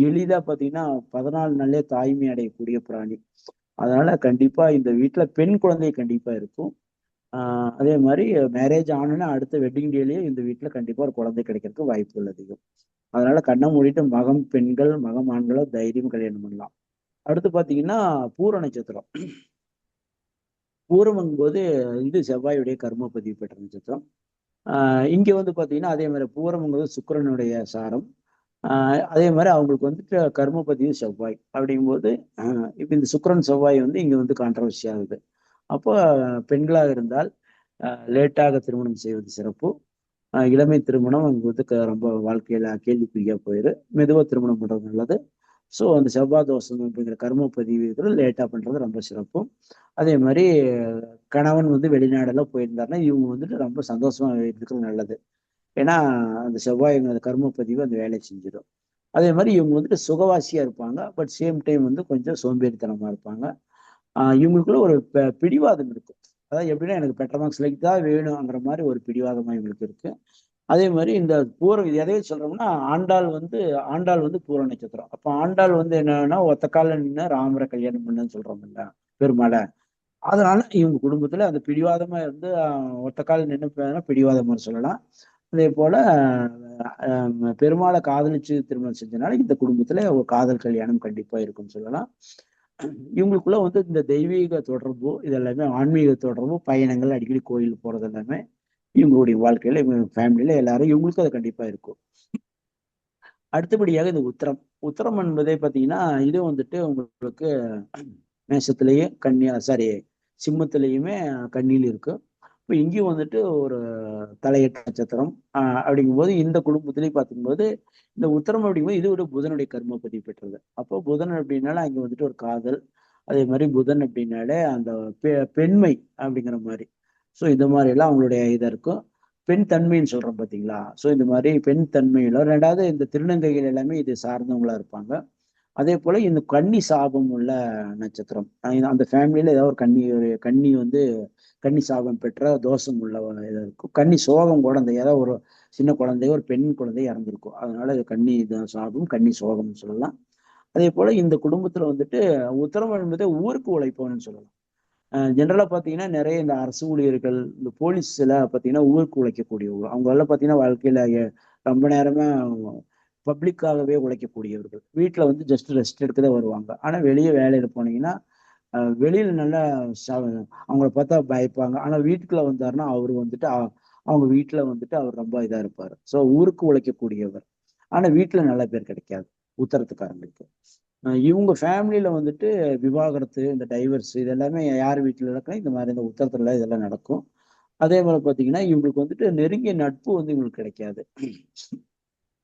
எளிதா பாத்தீங்கன்னா 14 நாள்லயே தாய்மை அடையக்கூடிய பிராணி. அதனால கண்டிப்பா இந்த வீட்டுல பெண் குழந்தை கண்டிப்பா இருக்கும். அதே மாதிரி மேரேஜ் ஆனோன்னா அடுத்த வெட்டிங் டேலயே இந்த வீட்டுல கண்டிப்பா ஒரு குழந்தை கிடைக்கிறதுக்கு வாய்ப்புகள் அதிகம். அதனால கண்ணை மூடிட்டு மகம் பெண்கள் மகம் ஆண்களோ தைரியம் கல்யாணம் பண்ணலாம். அடுத்து பாத்தீங்கன்னா பூர நட்சத்திரம். பூரம் போது இது செவ்வாயுடைய கர்ம பதிவு பெற்ற நட்சத்திரம். இங்க வந்து பாத்தீங்கன்னா அதே மாதிரி பூரம்ங்கிறது சுக்கிரனுடைய சாரம். அதே மாதிரி அவங்களுக்கு வந்துட்டு கர்ம பதிவு செவ்வாய் அப்படிங்கும்போது இப்ப இந்த சுக்கிரன் செவ்வாய் வந்து இங்க வந்து கான்ட்ரவர்சி ஆகுது. அப்போ பெண்களாக இருந்தால் லேட்டாக திருமணம் செய்வது சிறப்பு. இளமை திருமணம் அங்க வந்து ரொம்ப வாழ்க்கையில கேள்விக்குறியா போயிரு. மெதுவா திருமணம் பண்றது நல்லது. ஸோ அந்த செவ்வாய் தோஷம் அப்படிங்கிற கர்ம பதிவு லேட்டா பண்றது ரொம்ப சிறப்பு. அதே மாதிரி கணவன் வந்து வெளிநாடெல்லாம் போயிருந்தாருன்னா இவங்க வந்துட்டு ரொம்ப சந்தோஷமா இருக்கிறது நல்லது. ஏன்னா அந்த செவ்வாய் அந்த கர்ம பதிவு அந்த வேலையை செஞ்சிடும். அதே மாதிரி இவங்க வந்துட்டு சுகவாசியா இருப்பாங்க, பட் சேம் டைம் வந்து கொஞ்சம் சோம்பேறித்தனமா இருப்பாங்க. இவங்களுக்குள்ள ஒரு பிடிவாதம் இருக்கும். அதாவது எப்படின்னா எனக்கு பெட்டர் மார்க்ஸ் லைக் தான் வேணுங்கிற மாதிரி ஒரு பிடிவாதமா இவங்களுக்கு இருக்கு. அதே மாதிரி இந்த பூரம் இது எதையும் சொல்றோம்னா ஆண்டாள் வந்து பூர நட்சத்திரம். அப்ப ஆண்டாள் வந்து என்னன்னா ஒத்த கால நின்று ராமரை கல்யாணம் பண்ணுன்னு சொல்றோம்ல பெருமாளை. அதனால இவங்க குடும்பத்துல அந்த பிடிவாதமா இருந்து ஒத்த கால நின்று பிடிவாதமா சொல்லலாம். அதே போல பெருமாளை காதலிச்சு திருமணம் செஞ்சனால இந்த குடும்பத்துல ஒரு காதல் கல்யாணம் கண்டிப்பா இருக்கும்னு சொல்லலாம். இவங்களுக்குள்ள வந்து இந்த தெய்வீக தொடர்பு இது எல்லாமே ஆன்மீக தொடர்பு பயணங்கள் அடிக்கடி கோயில் போறது எல்லாமே இவங்களுடைய வாழ்க்கையில இவங்க ஃபேமிலியில எல்லாரும் இவங்களுக்கும் அது கண்டிப்பா இருக்கும். அடுத்தபடியாக இந்த உத்திரம் என்பதே பார்த்தீங்கன்னா இது வந்துட்டு உங்களுக்கு மேஷத்திலேயே சிம்மத்திலையுமே கண்ணியில் இருக்கு. இப்போ இங்கேயும் வந்துட்டு ஒரு தலையெட்டு நட்சத்திரம் அப்படிங்கும்போது இந்த குடும்பத்திலேயே பார்க்கும்போது இந்த உத்திரம் அப்படிங்கும்போது இது ஒரு புதனுடைய கர்ம பதிவு பெற்றது. அப்போ புதன் அப்படின்னால அங்கே வந்துட்டு ஒரு காதல், அதே மாதிரி புதன் அப்படின்னாலே அந்த பெண்மை அப்படிங்கிற மாதிரி. ஸோ இந்த மாதிரி எல்லாம் அவங்களுடைய இதாக இருக்கும். பெண் தன்மைன்னு சொல்றோம் பாத்தீங்களா. ஸோ இந்த மாதிரி பெண் தன்மையில ரெண்டாவது இந்த திருநங்கைகள் எல்லாமே இது சார்ந்தவங்களா இருப்பாங்க. அதே போல இந்த கன்னி சாபம் உள்ள நட்சத்திரம். அந்த ஃபேமிலியில ஏதாவது ஒரு கன்னி வந்து கன்னி சாபம் பெற்ற தோஷம் உள்ள இது இருக்கும். கன்னி சோகம் கூட அந்த ஏதாவது ஒரு சின்ன குழந்தைய ஒரு பெண் குழந்தை இறந்திருக்கும். அதனால இது கன்னி சாபம் கன்னி சோகம்னு சொல்லலாம். அதே போல இந்த குடும்பத்துல வந்துட்டு உத்தரம் என்பதை ஊருக்கு உழைப்பவன்னு சொல்லலாம். ஜென்ரலா பாத்தீங்கன்னா நிறைய இந்த அரசு ஊழியர்கள் இந்த போலீஸ்ல பாத்தீங்கன்னா ஊருக்கு உழைக்கக்கூடியவங்க அவங்க எல்லாம் பாத்தீங்கன்னா வாழ்க்கையில ரொம்ப நேரமா பப்ளிக்காகவே உழைக்கக்கூடியவர்கள். வீட்டுல வந்து ஜஸ்ட் ரெஸ்ட் எடுக்கதான் வருவாங்க. ஆனா வெளியே வேலையில போனீங்கன்னா வெளியில நல்லா அவங்கள பார்த்தா பயப்பாங்க. ஆனா வீட்டுக்குள்ள வந்தாருன்னா அவரு வந்துட்டு அவங்க வீட்டுல வந்துட்டு அவர் ரொம்ப இதா இருப்பாரு. ஸோ ஊருக்கு உழைக்கக்கூடியவர். ஆனா வீட்டுல நல்ல பேர் கிடைக்காது உத்தரத்துக்காரங்களுக்கு. இவங்க ஃபேமிலியில வந்துட்டு விவாகரத்து இந்த டைவர்ஸ் இது எல்லாமே யார் வீட்டுல நடக்கும் இந்த மாதிரி இந்த உத்தரத்துல இதெல்லாம் நடக்கும். அதே மாதிரி பாத்தீங்கன்னா இவங்களுக்கு வந்துட்டு நெருங்கிய நட்பு வந்து இவங்களுக்கு கிடைக்காது.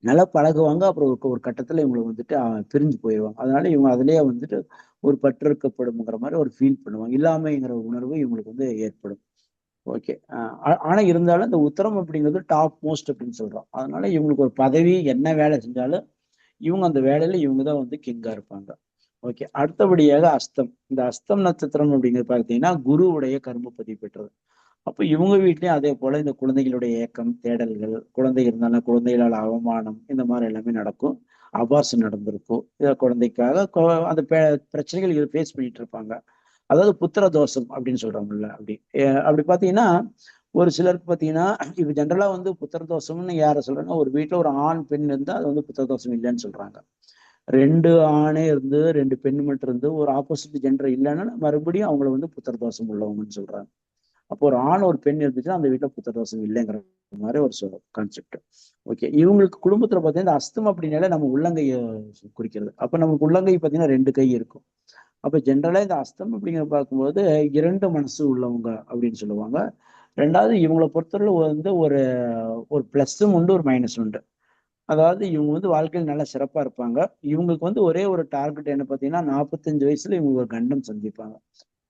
நல்லா பழகுவாங்க. அப்புறம் ஒரு கட்டத்துல இவங்களுக்கு வந்துட்டு பிரிஞ்சு போயிடுவாங்க. அதனால இவங்க அதுலயே வந்துட்டு ஒரு பற்றிருக்கப்படும்ங்கிற மாதிரி ஒரு ஃபீல் பண்ணுவாங்க. இல்லாமைங்கிற உணர்வு இவங்களுக்கு வந்து ஏற்படும். ஓகே. ஆனா இருந்தாலும் இந்த உத்தரம் அப்படிங்கிறது டாப் மோஸ்ட் அப்படின்னு சொல்றோம். அதனால இவங்களுக்கு ஒரு பதவி என்ன வேலை செஞ்சாலும் இவங்க அந்த வேலையில இவங்க தான் வந்து கிங்கா இருப்பாங்க. ஓகே. அடுத்தபடியாக அஸ்தம். இந்த அஸ்தம் நட்சத்திரம் அப்படிங்கிறது பார்த்தீங்கன்னா குருவுடைய கர்ம பதிவு பெற்றது. அப்ப இவங்க வீட்லயும் அதே போல இந்த குழந்தைகளுடைய ஏக்கம் தேடல்கள் குழந்தை இருந்தாலும் குழந்தைகளால் அவமானம் இந்த மாதிரி எல்லாமே நடக்கும். அபார்ஷன் நடந்திருக்கும். குழந்தைக்காக அந்த பிரச்சனைகள் ஃபேஸ் பண்ணிட்டு இருப்பாங்க. அதாவது புத்திர தோஷம் அப்படின்னு சொல்றாங்கல்ல அப்படி. அப்படி பாத்தீங்கன்னா ஒரு சிலருக்கு பாத்தீங்கன்னா இப்ப ஜென்ரலா வந்து புத்திர தோஷம்னு யார சொல்றாங்க ஒரு வீட்டுல ஒரு ஆண் பெண் இருந்தா அது வந்து புத்திர தோஷம் இல்லைன்னு சொல்றாங்க. ரெண்டு ஆணே இருந்து ரெண்டு பெண் மட்டும் இருந்து ஒரு ஆப்போசிட் ஜெண்டர் இல்லைன்னா மறுபடியும் அவங்கள வந்து புத்திர தோஷம் உள்ளவங்கன்னு சொல்றாங்க. அப்போ ஒரு ஆண் ஒரு பெண் இருந்துச்சுன்னா அந்த வீட்டுல புத்திர தோஷம் இல்லைங்கிற மாதிரி ஒரு கான்செப்ட். ஓகே. இவங்களுக்கு குடும்பத்துல பாத்தீங்கன்னா அஸ்தம் அப்படின்னாலே நம்ம உள்ளங்கைய குறிக்கிறது. அப்ப நமக்கு உள்ளங்கை பாத்தீங்கன்னா ரெண்டு கை இருக்கும். அப்ப ஜென்ரலா இந்த அஸ்தம் அப்படிங்கிற பார்க்கும்போது இரண்டு மனசு உள்ளவங்க அப்படின்னு சொல்லுவாங்க. ரெண்டாவது இவங்களை பொறுத்தவரை வந்து ஒரு ஒரு பிளஸ்ஸும் உண்டு ஒரு மைனஸ் உண்டு. அதாவது இவங்க வந்து வாழ்க்கையில் நல்லா சிறப்பா இருப்பாங்க. இவங்களுக்கு வந்து ஒரே ஒரு டார்கெட் என்ன பார்த்தீங்கன்னா 45 வயசுல இவங்க ஒரு கண்டம் சந்திப்பாங்க.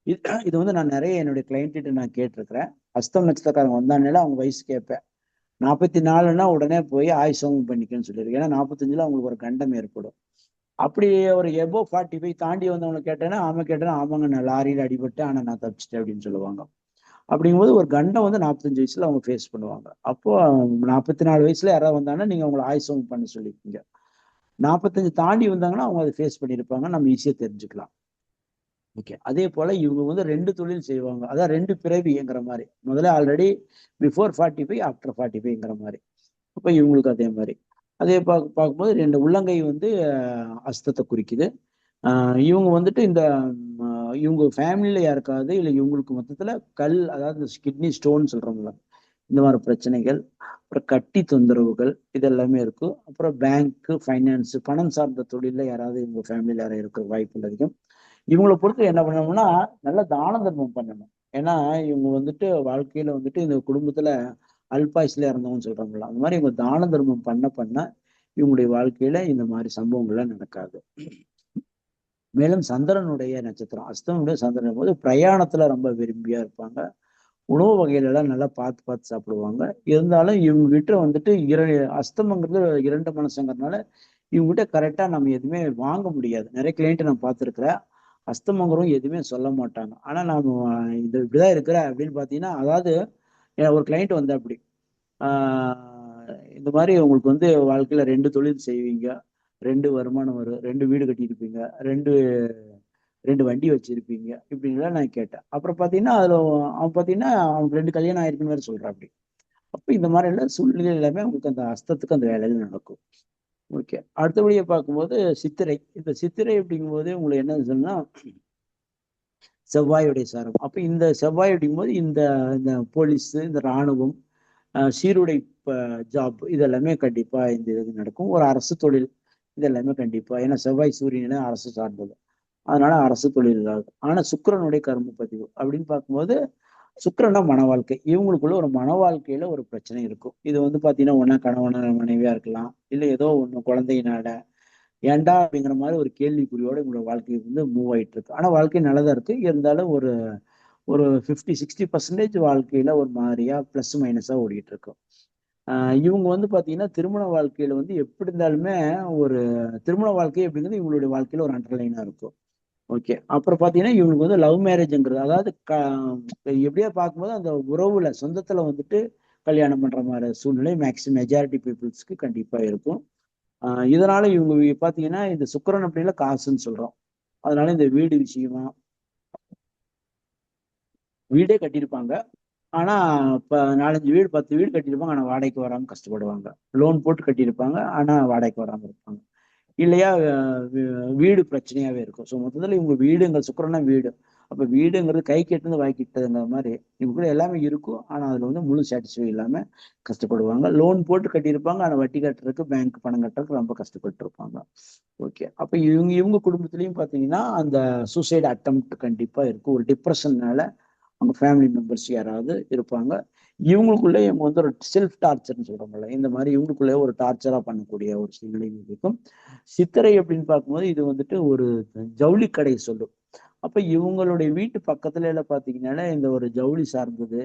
இது இது வந்து நான் நிறைய என்னுடைய கிளைண்ட்டு நான் கேட்டிருக்கிறேன். அஸ்தம் நட்சத்திரக்காரங்க வந்தானால அவங்க வயசு கேட்பேன். 44ன்னா உடனே போய் ஆயுசவம் பண்ணிக்கன்னு சொல்லியிருக்கேன். ஏன்னா 45ல அவங்களுக்கு ஒரு கண்டம் ஏற்படும். அப்படி ஒரு எபோ 45 தாண்டி வந்தவங்க கேட்டேன்னா ஆமாங்க நான் லாரியில அடிபட்டு ஆனா நான் தப்பிச்சிட்டேன் அப்படின்னு சொல்லுவாங்க. அப்படிங்கும்போது ஒரு கண்டம் வந்து 45 வயசுல அவங்க ஃபேஸ் பண்ணுவாங்க. அப்போ 44 வயசுல யாராவது வந்தாங்கன்னா நீங்க அவங்களை ஆயுசவம் பண்ண சொல்லிருக்கீங்க. 45 தாண்டி வந்தாங்கன்னா அவங்க அதை ஃபேஸ் பண்ணியிருப்பாங்க. நம்ம ஈஸியா தெரிஞ்சுக்கலாம். ஓகே. அதே போல இவங்க வந்து ரெண்டு தொழில் செய்வாங்க. அதான் ரெண்டு பிறவிங்கிற மாதிரி. முதல்ல ஆல்ரெடி பிஃபோர் 45 ஆஃப்டர் 45ங்கிற மாதிரி. அப்ப இவங்களுக்கு அதே மாதிரி. அதே பார்க்கும்போது ரெண்டு உள்ளங்கை வந்து அஸ்தத்தை குறிக்குது. இவங்க வந்துட்டு இந்த இவங்க ஃபேமிலியில யாருக்காவது இல்லை இவங்களுக்கு மொத்தத்துல கல் அதாவது கிட்னி ஸ்டோன் சொல்றோம்ல இந்த மாதிரி பிரச்சனைகள் அப்புறம் கட்டி தொந்தரவுகள் இது எல்லாமே இருக்கும். அப்புறம் பேங்க் ஃபைனான்ஸ் பணம் சார்ந்த தொழில யாராவது இவங்க ஃபேமிலியில யாராவது இருக்கிற வாய்ப்பு அதிகம். இவங்களை பொறுத்து என்ன பண்ணணும்னா நல்ல தான தர்மம் பண்ணணும். ஏன்னா இவங்க வந்துட்டு வாழ்க்கையில வந்துட்டு இந்த குடும்பத்துல அல்பாயுஸ்ல இறந்தவங்கன்னு சொல்றாங்களா அந்த மாதிரி இவங்க தான தர்மம் பண்ண இவங்களுடைய வாழ்க்கையில இந்த மாதிரி சம்பவங்கள்லாம் நடக்காது. மேலும் சந்திரனுடைய நட்சத்திரம் அஸ்தனுடைய சந்திரன் போது பிரயாணத்துல ரொம்ப விரும்பியா இருப்பாங்க. உணவு வகையில எல்லாம் நல்லா பார்த்து பார்த்து சாப்பிடுவாங்க. இருந்தாலும் இவங்க கிட்ட வந்துட்டு அஸ்தமங்கிறது இரண்டு மனசுங்கிறதுனால இவங்க கிட்ட கரெக்டா நம்ம எதுவுமே வாங்க முடியாது. நிறைய கிளைண்ட் நான் பார்த்துருக்கிறேன். அஸ்தமங்கிறவங்க எதுவுமே சொல்ல மாட்டாங்க. ஆனா நாம இது இப்படிதான் இருக்கிற அப்படின்னு பாத்தீங்கன்னா அதாவது ஒரு கிளைண்ட் வந்து அப்படி இந்த மாதிரி உங்களுக்கு வந்து வாழ்க்கையில ரெண்டு தொழில் செய்வீங்க. ரெண்டு வருமானம் வரும். ரெண்டு வீடு கட்டியிருப்பீங்க. ரெண்டு ரெண்டு வண்டி வச்சிருப்பீங்க. இப்படின்லாம் நான் கேட்டேன். அப்புறம் பாத்தீங்கன்னா அதுல அவன் பாத்தீங்கன்னா அவனுக்கு ரெண்டு கல்யாணம் ஆயிருக்குன்னு வேற சொல்றான் அப்படி. அப்ப இந்த மாதிரி எல்லாம் சூழ்நிலை எல்லாமே அவங்களுக்கு அந்த அஸ்தத்துக்கு அந்த வேலையில நடக்கும். ஓகே. அடுத்தபடியா பார்க்கும்போது சித்திரை. இந்த சித்திரை அப்படிங்கும்போது உங்களுக்கு என்ன சொன்னா செவ்வாயுடைய சாரம். அப்ப இந்த செவ்வாய் அப்படிங்கும்போது இந்த இந்த போலீஸ் இந்த இராணுவம் சீருடை ஜாப் இதெல்லாமே கண்டிப்பா இந்த இது நடக்கும். ஒரு அரசு தொழில் இதெல்லாமே கண்டிப்பா. ஏன்னா செவ்வாய் சூரியன அரசு சார்ந்தது. அதனால அரசு தொழில் இல்லாது. ஆனா சுக்கிரனுடைய கர்ம பதிவு அப்படின்னு பார்க்கும்போது சுக்கிரனா மன வாழ்க்கை. இவங்களுக்குள்ள ஒரு மன வாழ்க்கையில ஒரு பிரச்சனை இருக்கும். இது வந்து பாத்தீங்கன்னா ஒன்னா கணவன மனைவியா இருக்கலாம். இல்ல ஏதோ ஒண்ணு குழந்தையினால ஏன்டா அப்படிங்கிற மாதிரி ஒரு கேள்விக்குறியோட உங்களோட வாழ்க்கை வந்து மூவ் ஆயிட்டு இருக்கு. ஆனா வாழ்க்கை நல்லதா இருக்கு. இருந்தாலும் ஒரு ஒரு 50-60% வாழ்க்கையில ஒரு மாதிரியா பிளஸ் மைனஸா ஓடிட்டு இருக்கும். இவங்க வந்து பாத்தீங்கன்னா திருமண வாழ்க்கையில வந்து எப்படி இருந்தாலுமே ஒரு திருமண வாழ்க்கை அப்படிங்கிறது இவங்களுடைய வாழ்க்கையில ஒரு அண்டர்லைனா இருக்கும். ஓகே. அப்புறம் பாத்தீங்கன்னா இவங்களுக்கு வந்து லவ் மேரேஜ்ங்கிறது, அதாவது எப்படியா பார்க்கும்போது அந்த உறவுல சொந்தத்துல வந்துட்டு கல்யாணம் பண்ற மாதிரி சூழ்நிலை மெஜாரிட்டி பீப்புள்ஸ்க்கு கண்டிப்பா இருக்கும். இதனால இவங்க பாத்தீங்கன்னா இந்த சுக்கிரன் அப்படின்னா காசுன்னு சொல்றோம். அதனால இந்த வீடு விஷயமா வீடே கட்டியிருப்பாங்க. ஆனா இப்ப 4-5 வீடு 10 வீடு கட்டியிருப்பாங்க. ஆனா வாடகைக்கு வராம கஷ்டப்படுவாங்க. லோன் போட்டு கட்டியிருப்பாங்க. ஆனா வாடகைக்கு வராம இருப்பாங்க. இல்லையா வீடு பிரச்சனையாவே இருக்கும். ஸோ மொத்தத்துல இவங்க வீடுங்கிற சுக்கிரன்னா வீடு. அப்ப வீடுங்கிறது கை கெட்டுனது வாய் கிட்டதுங்கிற மாதிரி இவங்க எல்லாமே இருக்கும். ஆனா அதுல வந்து முழு சாட்டிஸ்ஃபை இல்லாம கஷ்டப்படுவாங்க. லோன் போட்டு கட்டியிருப்பாங்க. ஆனா வட்டி கட்டுறதுக்கு பேங்க் பணம் கட்டுறதுக்கு ரொம்ப கஷ்டப்பட்டு இருப்பாங்க. ஓகே. அப்ப இவங்க இவங்க குடும்பத்திலயும் பாத்தீங்கன்னா அந்த சூசைட் அட்டெம்ப்ட் கண்டிப்பா இருக்கும். ஒரு டிப்ரெஷன்னால அவங்க ஃபேமிலி மெம்பர்ஸ் யாராவது இருப்பாங்க. இவங்களுக்குள்ளே இவங்க வந்து ஒரு செல்ஃப் டார்ச்சர்னு சொல்றோம்ல, இந்த மாதிரி இவங்களுக்குள்ளே ஒரு டார்ச்சரா பண்ணக்கூடிய ஒரு சூழ்நிலை இருக்கும். சித்திரை அப்படின்னு பார்க்கும்போது இது வந்துட்டு ஒரு ஜவுளி கடை சொல்லும். அப்ப இவங்களுடைய வீட்டு பக்கத்துல எல்லாம் பாத்தீங்கன்னா இந்த ஒரு ஜவுளி சார்ந்தது.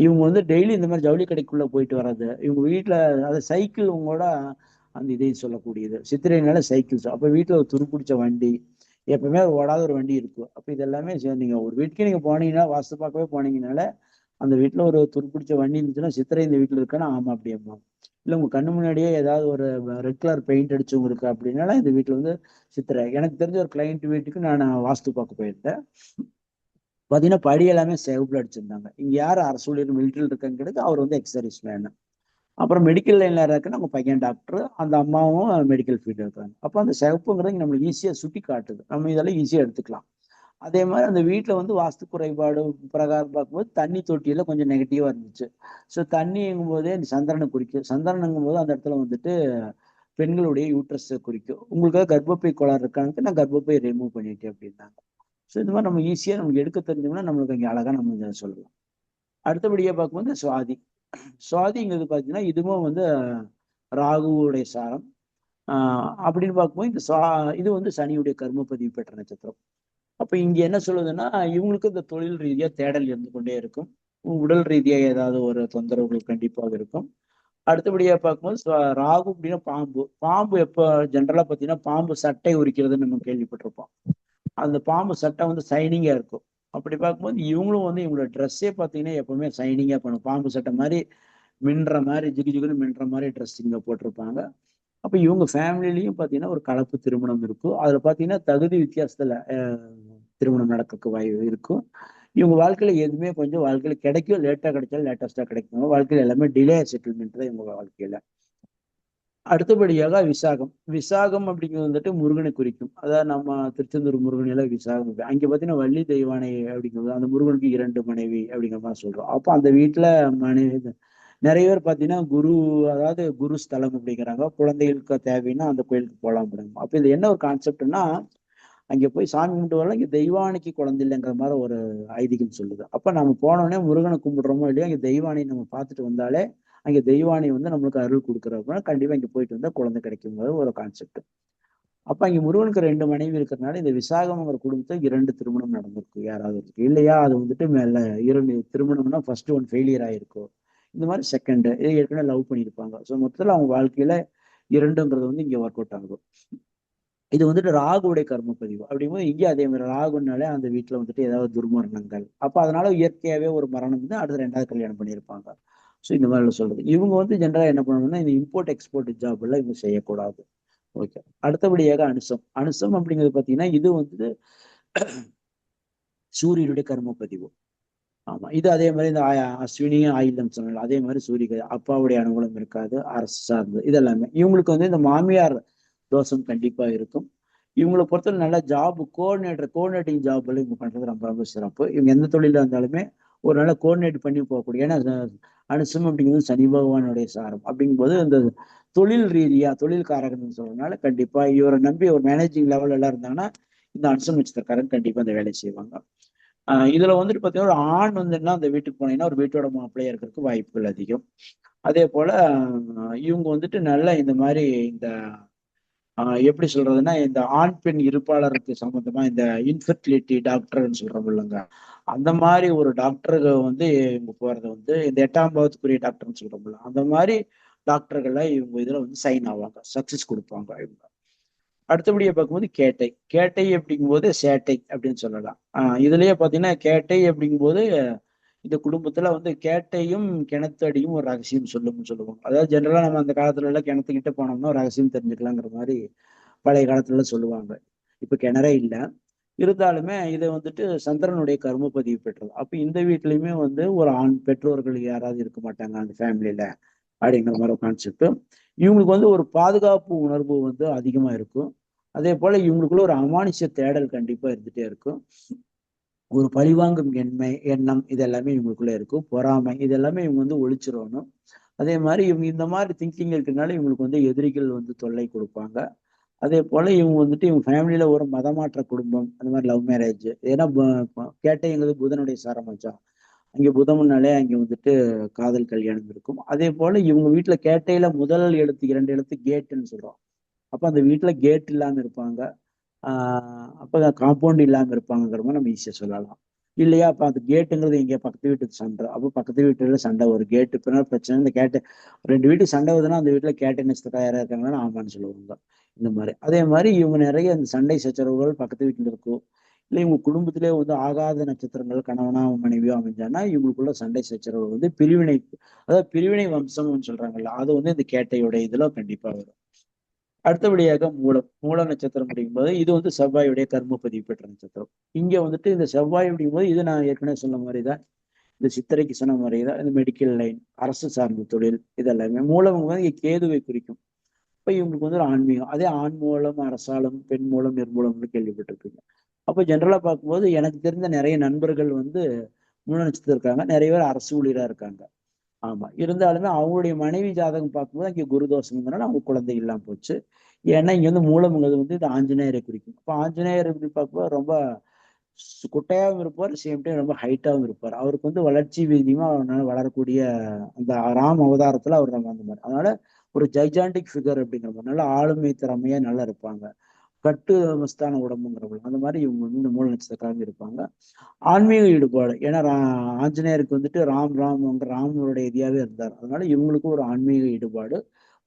இவங்க வந்து டெய்லி இந்த மாதிரி ஜவுளி கடைக்குள்ள போயிட்டு வர்றது, இவங்க வீட்டுல அது சைக்கிள் உங்களோட அந்த இதை சொல்லக்கூடியது. சித்திரைனால சைக்கிள்ஸ். அப்ப வீட்டுல ஒரு துருப்பிடிச்ச வண்டி, எப்பவுமே ஓடாத ஒரு வண்டி இருக்கும். அப்ப இதெல்லாமே நீங்க ஒரு வீட்டுக்கு நீங்க போனீங்கன்னா வாஸ்து பார்க்கவே போனீங்கனால அந்த வீட்டுல ஒரு துருப்பிடிச்ச வண்டி இருந்துச்சுன்னா சித்திரை இந்த வீட்டுல இருக்குன்னா ஆமா அப்படியம்மா. இல்ல உங்க கண்ணு முன்னாடியே ஏதாவது ஒரு ரெட் கலர் பெயிண்ட் அடிச்சவங்க இருக்கு அப்படின்னால இந்த வீட்டுல வந்து சித்திரை. எனக்கு தெரிஞ்ச ஒரு கிளைண்ட் வீட்டுக்கு நான் வாஸ்து பார்க்க போயிருந்தேன். பாத்தீங்கன்னா படி எல்லாமே சிவப்புல அடிச்சிருந்தாங்க. இங்க யார் அரசு ஊழியர் மிலிட்டரியில் இருக்கான்னு கேட்டு அவர் வந்து எக்ஸர்வீஸ் மேன். அப்புறம் மெடிக்கல் லைன்ல இருக்குன்னா அவங்க பையன் டாக்டர், அந்த அம்மாவும் மெடிக்கல் ஃபீல்டு இருக்காங்க. அப்போ அந்த சிவப்புங்கிறது நம்மளுக்கு ஈஸியா சுட்டி காட்டுது. நம்ம இதெல்லாம் ஈஸியா எடுத்துக்கலாம். அதே மாதிரி அந்த வீட்டுல வந்து வாஸ்து குறைபாடு பிரகாரம் பார்க்கும்போது தண்ணி தொட்டியில கொஞ்சம் நெகட்டிவா இருந்துச்சு. ஸோ தண்ணிங்கும் போதே இந்த சந்திரனை குறிக்கும். சந்திரனுங்கும் போது அந்த இடத்துல வந்துட்டு பெண்களுடைய யூட்ரஸ் குறிக்கும். உங்களுக்காக கர்ப்பப்பை கோளாறு இருக்கான்னு நான் கர்ப்பப்பை ரிமூவ் பண்ணிட்டேன் அப்படின்னாங்க. ஸோ இந்த மாதிரி நம்ம ஈஸியா நமக்கு எடுக்க தெரிஞ்சோம்னா நம்மளுக்கு இங்கே அழகா நம்ம இதை சொல்லலாம். அடுத்தபடியா பார்க்கும்போது சுவாதி. சுவாதிங்கிறது பார்த்தீங்கன்னா இதுவும் வந்து ராகுவுடைய சாரம். அப்படின்னு பார்க்கும்போது இது வந்து சனியுடைய கர்ம பதிவு பெற்ற நட்சத்திரம். அப்ப இங்க என்ன சொல்லுதுன்னா இவங்களுக்கு இந்த தொழில் ரீதியா தேடல் இருந்து கொண்டே இருக்கும். உடல் ரீதியா ஏதாவது ஒரு தொந்தரவுகள் கண்டிப்பாக இருக்கும். அடுத்தபடியா பார்க்கும்போது ராகு அப்படின்னா பாம்பு. பாம்பு எப்ப ஜென்ரலா பார்த்தீங்கன்னா பாம்பு சட்டை உரிக்கிறதுன்னு நம்ம கேள்விப்பட்டிருப்போம். அந்த பாம்பு சட்டை வந்து சைனிங்கா இருக்கும். அப்படி பார்க்கும்போது இவங்களும் வந்து இவங்களோட ட்ரெஸ்ஸே பார்த்தீங்கன்னா எப்பவுமே சைனிங்கா பண்ணும். பாம்பு சட்டை மாதிரி மின்ற மாதிரி ஜிகு ஜிகுன்னு மின்ற மாதிரி ட்ரெஸ் இங்க போட்டிருப்பாங்க. அப்ப இவங்க ஃபேமிலிலையும் பாத்தீங்கன்னா ஒரு கலப்பு திருமணம் இருக்கும். அதுல பாத்தீங்கன்னா தகுதி வித்தியாசத்துல திருமணம் நடக்க வாய்ப்பு இருக்கும். இவங்க வாழ்க்கையில எதுவுமே கொஞ்சம் வாழ்க்கையில கிடைக்கும், லேட்டா கிடைச்சாலும் லேட்டஸ்டா கிடைக்கும். வாழ்க்கையில எல்லாமே டிலே செட்டில்மெண்ட் தான் இவங்க வாழ்க்கையில. அடுத்தபடியாக விசாகம். விசாகம் அப்படிங்கிறது வந்துட்டு முருகனை குறிக்கும். அதாவது நம்ம திருச்செந்தூர் முருகனில விசாகம். அங்க பாத்தீங்கன்னா வள்ளி தெய்வானை அப்படிங்கிறது அந்த முருகனுக்கு 2 மனைவி அப்படிங்கிற மாதிரி சொல்றோம். அப்போ அந்த வீட்டுல மனைவி நிறைய பேர் பாத்தீங்கன்னா குரு, அதாவது குரு ஸ்தலம் அப்படிங்கிறாங்க. குழந்தைகளுக்கு தேவைன்னா அந்த கோயிலுக்கு போகலாம் அப்படிங்க. அப்ப இது என்ன ஒரு கான்செப்ட்னா அங்க போய் சாமி கும்பிட்டு வரலாம், இங்க தெய்வானைக்கு குழந்தை இல்லைங்கிற மாதிரி ஒரு ஐதீகம் சொல்லுது. அப்ப நம்ம போனோடனே முருகனை கும்பிடுறோமோ இல்லையா, அங்க தெய்வானை நம்ம பார்த்துட்டு வந்தாலே அங்க தெய்வானை வந்து நம்மளுக்கு அருள் கொடுக்குறப்ப கண்டிப்பா இங்க போயிட்டு வந்தா குழந்தை கிடைக்குங்கிற ஒரு கான்செப்ட். அப்ப அங்க முருகனுக்கு 2 மனைவி இருக்கிறதுனால இந்த விசாகம்ங்கிற குடும்பத்தை 2 திருமணம் நடந்திருக்கு யாராவது இருக்கு இல்லையா. அது வந்துட்டு மேல 2 திருமணம்னா ஃபர்ஸ்ட் ஒன் ஃபெயிலியர் ஆயிருக்கும். இந்த மாதிரி செகண்ட் இது ஏற்கனவே லவ் பண்ணியிருப்பாங்க. ஸோ மொத்தத்தில் அவங்க வாழ்க்கையில 2ங்கிறது வந்து இங்க ஒர்க் அவுட் ஆகும். இது வந்துட்டு ராகுடைய கர்ம பதிவு. அப்படிங்கும்போது இங்கே அதே மாதிரி ராகுனாலே அந்த வீட்டுல வந்துட்டு ஏதாவது துர்மரணங்கள், அப்ப அதனால இயற்கையாவே ஒரு மரணம் வந்து அடுத்து 2வது கல்யாணம் பண்ணியிருப்பாங்க. ஸோ இந்த மாதிரி சொல்றது இவங்க வந்து ஜென்ரலா என்ன பண்ணணும்னா இந்த இம்போர்ட் எக்ஸ்போர்ட் ஜாப் எல்லாம் இவங்க செய்யக்கூடாது. ஓகே. அடுத்தபடியாக அனுசம். அனுசம் அப்படிங்கிறது பாத்தீங்கன்னா இது வந்து சூரியனுடைய கர்ம பதிவு. ஆமா. இது அதே மாதிரி இந்த அஸ்வினியும் ஆயுதம் சொன்னால அதே மாதிரி சூரிய அப்பாவுடைய அனுகூலம் இருக்காது. அரசு சார்ந்து இதெல்லாமே இவங்களுக்கு வந்து இந்த மாமியார் தோஷம் கண்டிப்பா இருக்கும். இவங்களை பொறுத்தவரை நல்ல ஜாப் கோஆர்டினேட்டிங் ஜாப் எல்லாம் இவங்க பண்றது ரொம்ப ரொம்ப சிறப்பு. இவங்க எந்த தொழில இருந்தாலுமே ஒரு நல்ல கோஆர்டினேட் பண்ணி போகக்கூடிய, ஏன்னா அனுசம் அப்படிங்கிறது சனி பகவானுடைய சாரம். அப்படிங்கும்போது இந்த தொழில் ரீதியா தொழில் காரகன்னு சொல்றதுனால கண்டிப்பா இவரை நம்பி ஒரு மேனேஜிங் லெவல் எல்லாம் இருந்தாங்கன்னா இந்த அனுசம் நட்சத்திரக்காரன் கண்டிப்பா அந்த வேலையை செய்வாங்க. இதுல வந்துட்டு பாத்தீங்கன்னா ஒரு ஆண் வந்துன்னா அந்த வீட்டுக்கு போனீங்கன்னா ஒரு வீட்டோட மாப்பிள்ளையா இருக்கிறதுக்கு வாய்ப்புகள் அதிகம். அதே போல இவங்க வந்துட்டு நல்ல இந்த மாதிரி இந்த எப்படி சொல்றதுன்னா, இந்த ஆண் பெண் இருப்பாளருக்கு சம்பந்தமா இந்த இன்ஃபர்டிலிட்டி டாக்டர்ன்னு சொல்றோம் இல்லைங்க, அந்த மாதிரி ஒரு டாக்டருக்கு வந்து இவங்க போறது வந்து இந்த 8ஆம் பாவத்துக்குரிய டாக்டர்னு சொல்றோம்ல, அந்த மாதிரி டாக்டர்கள்ல இவங்க இதுல வந்து சைன் ஆவாங்க, சக்சஸ் கொடுப்பாங்க இவங்க. அடுத்தபடியா பார்க்கும்போது கேட்டை. கேட்டை அப்படிங்கும்போது சேட்டை அப்படின்னு சொல்லலாம். இதுலயே பாத்தீங்கன்னா கேட்டை அப்படிங்கும்போது இந்த குடும்பத்துல வந்து கேட்டையும் கிணத்தடியும் ஒரு ரகசியம் சொல்லும்னு சொல்லுவாங்க. அதாவது ஜென்ரலா நம்ம அந்த காலத்துல எல்லாம் கிணத்துக்கிட்ட போனோம்னா ஒரு ரகசியம் தெரிஞ்சுக்கலாங்கிற மாதிரி பழைய காலத்துல சொல்லுவாங்க. இப்ப கிணறே இல்லை. இருந்தாலுமே இதை வந்துட்டு சந்திரனுடைய கர்ம பதிவு பெற்றது. அப்ப இந்த வீட்லயுமே வந்து ஒரு ஆண் பெற்றோர்கள் யாராவது இருக்க மாட்டாங்க அந்த ஃபேமிலியில அப்படிங்கிற மாதிரி ஒரு கான்செப்ட். இவங்களுக்கு வந்து ஒரு பாதுகாப்பு உணர்வு வந்து அதிகமா இருக்கும். அதே போல இவங்களுக்குள்ள ஒரு அமானுஷ தேடல் கண்டிப்பா இருந்துட்டே இருக்கும். ஒரு பழிவாங்கும் எண்ணம் இது எல்லாமே இவங்களுக்குள்ள இருக்கும். பொறாமை இது எல்லாமே இவங்க வந்து ஒழிச்சிடணும். அதே மாதிரி இவங்க இந்த மாதிரி திங்கிங் இருக்கிறதுனால இவங்களுக்கு வந்து எதிரிகள் வந்து தொல்லை கொடுப்பாங்க. அதே போல இவங்க வந்துட்டு இவங்க ஃபேமிலியில ஒரு மதமாற்ற குடும்பம், அந்த மாதிரி லவ் மேரேஜ். ஏன்னா கேட்டைங்கிறது புதனுடைய சாரமாச்சா, அங்கே புதம்னாலே அங்கே வந்துட்டு காதல் கல்யாணம் இருக்கும். அதே போல இவங்க வீட்டுல கேட்டையில முதல் எழுத்து 2 எழுத்து கேட்டுன்னு சொல்றோம். அப்ப அந்த வீட்டுல கேட் இல்லாம இருப்பாங்க. அப்ப காம்பவுண்ட் இல்லாம இருப்பாங்கிற மாதிரி நம்ம ஈஸியா சொல்லலாம். இல்லையா, அப்ப அந்த கேட்டுங்கிறது எங்க பக்கத்து வீட்டுக்கு சண்டை, அப்போ பக்கத்து வீட்டுல சண்டை, ஒரு கேட்டு பின்னால் பிரச்சனை. இந்த கேட்டு 2 வீட்டுக்கு சண்டை வருதுன்னா அந்த வீட்டுல கேட்டு நட்சத்திரம் யாரா இருக்காங்கன்னா ஆமான்னு சொல்லுவாங்க. இந்த மாதிரி அதே மாதிரி இவங்க நிறைய அந்த சண்டை சச்சரவுகள் பக்கத்து வீட்டுல இருக்கும். இல்லை இவங்க குடும்பத்திலே வந்து ஆகாத நட்சத்திரங்கள் கணவனா மனைவியோ அமைஞ்சானா இவங்களுக்குள்ள சண்டை சச்சரவு வந்து பிரிவினை, அதாவது பிரிவினை வம்சம்னு சொல்றாங்கல்ல, அது வந்து இந்த கேட்டையோட இதுல கண்டிப்பா வரும். அடுத்தபடியாக மூலம். மூல நட்சத்திரம் அப்படிங்கும்போது இது வந்து செவ்வாயுடைய கர்ம பதிவு பெற்ற நட்சத்திரம். இங்க வந்துட்டு இந்த செவ்வாய் அப்படிங்கும்போது இது நான் ஏற்கனவே சொன்ன மாதிரிதான், இந்த சித்திரைக்கு சொன்ன மாதிரிதான் இந்த மெடிக்கல் லைன், அரசு சார்ந்த தொழில் இதெல்லாமே. மூலம் வந்து இங்க கேதுவை குறிக்கும். இப்ப இவங்களுக்கு வந்து ஒரு ஆன்மீகம். அதே ஆண் மூலம் அரசாலம், பெண் மூலம் நிர்மூலம்னு கேள்விப்பட்டிருப்பீங்க. அப்ப ஜென்ரலா பார்க்கும்போது எனக்கு தெரிந்த நிறைய நண்பர்கள் வந்து மூல நட்சத்திரம் இருக்காங்க, நிறைய பேர் அரசு ஊழியரா இருக்காங்க. ஆமா, இருந்தாலுமே அவங்களுடைய மனைவி ஜாதகம் பார்க்கும்போது அங்கே குரு தோஷம்னால அவங்க குழந்தை இல்லாம போச்சு. ஏன்னா இங்க வந்து மூலம்ங்கிறது வந்து இது ஆஞ்சநேயரை குறிக்கும். அப்ப ஆஞ்சநேயர் எப்படி பார்க்கும்போது ரொம்ப குட்டையாகவும் இருப்பார், சேம் டைம் ரொம்ப ஹைட்டாகவும் இருப்பார். அவருக்கு வந்து வளர்ச்சி வீதியமா அவனால வளரக்கூடிய அந்த ராம் அவதாரத்துல அவர் நம்ம அந்த மாதிரி, அதனால ஒரு ஜைஜாண்டிக் ஃபிகர் அப்படிங்கிற மாதிரி நல்ல ஆளுமை திறமையா நல்லா இருப்பாங்க. கட்டு மஸ்தான உடம்புங்கிறவங்க அந்த மாதிரி இவங்க வந்து இந்த மூல நட்சத்திரக்காரங்க இருப்பாங்க. ஆன்மீக ஈடுபாடு, ஏன்னா ஆஞ்சநேயருக்கு வந்துட்டு ராமனுடைய இதியாவே இருந்தார். அதனால இவங்களுக்கும் ஒரு ஆன்மீக ஈடுபாடு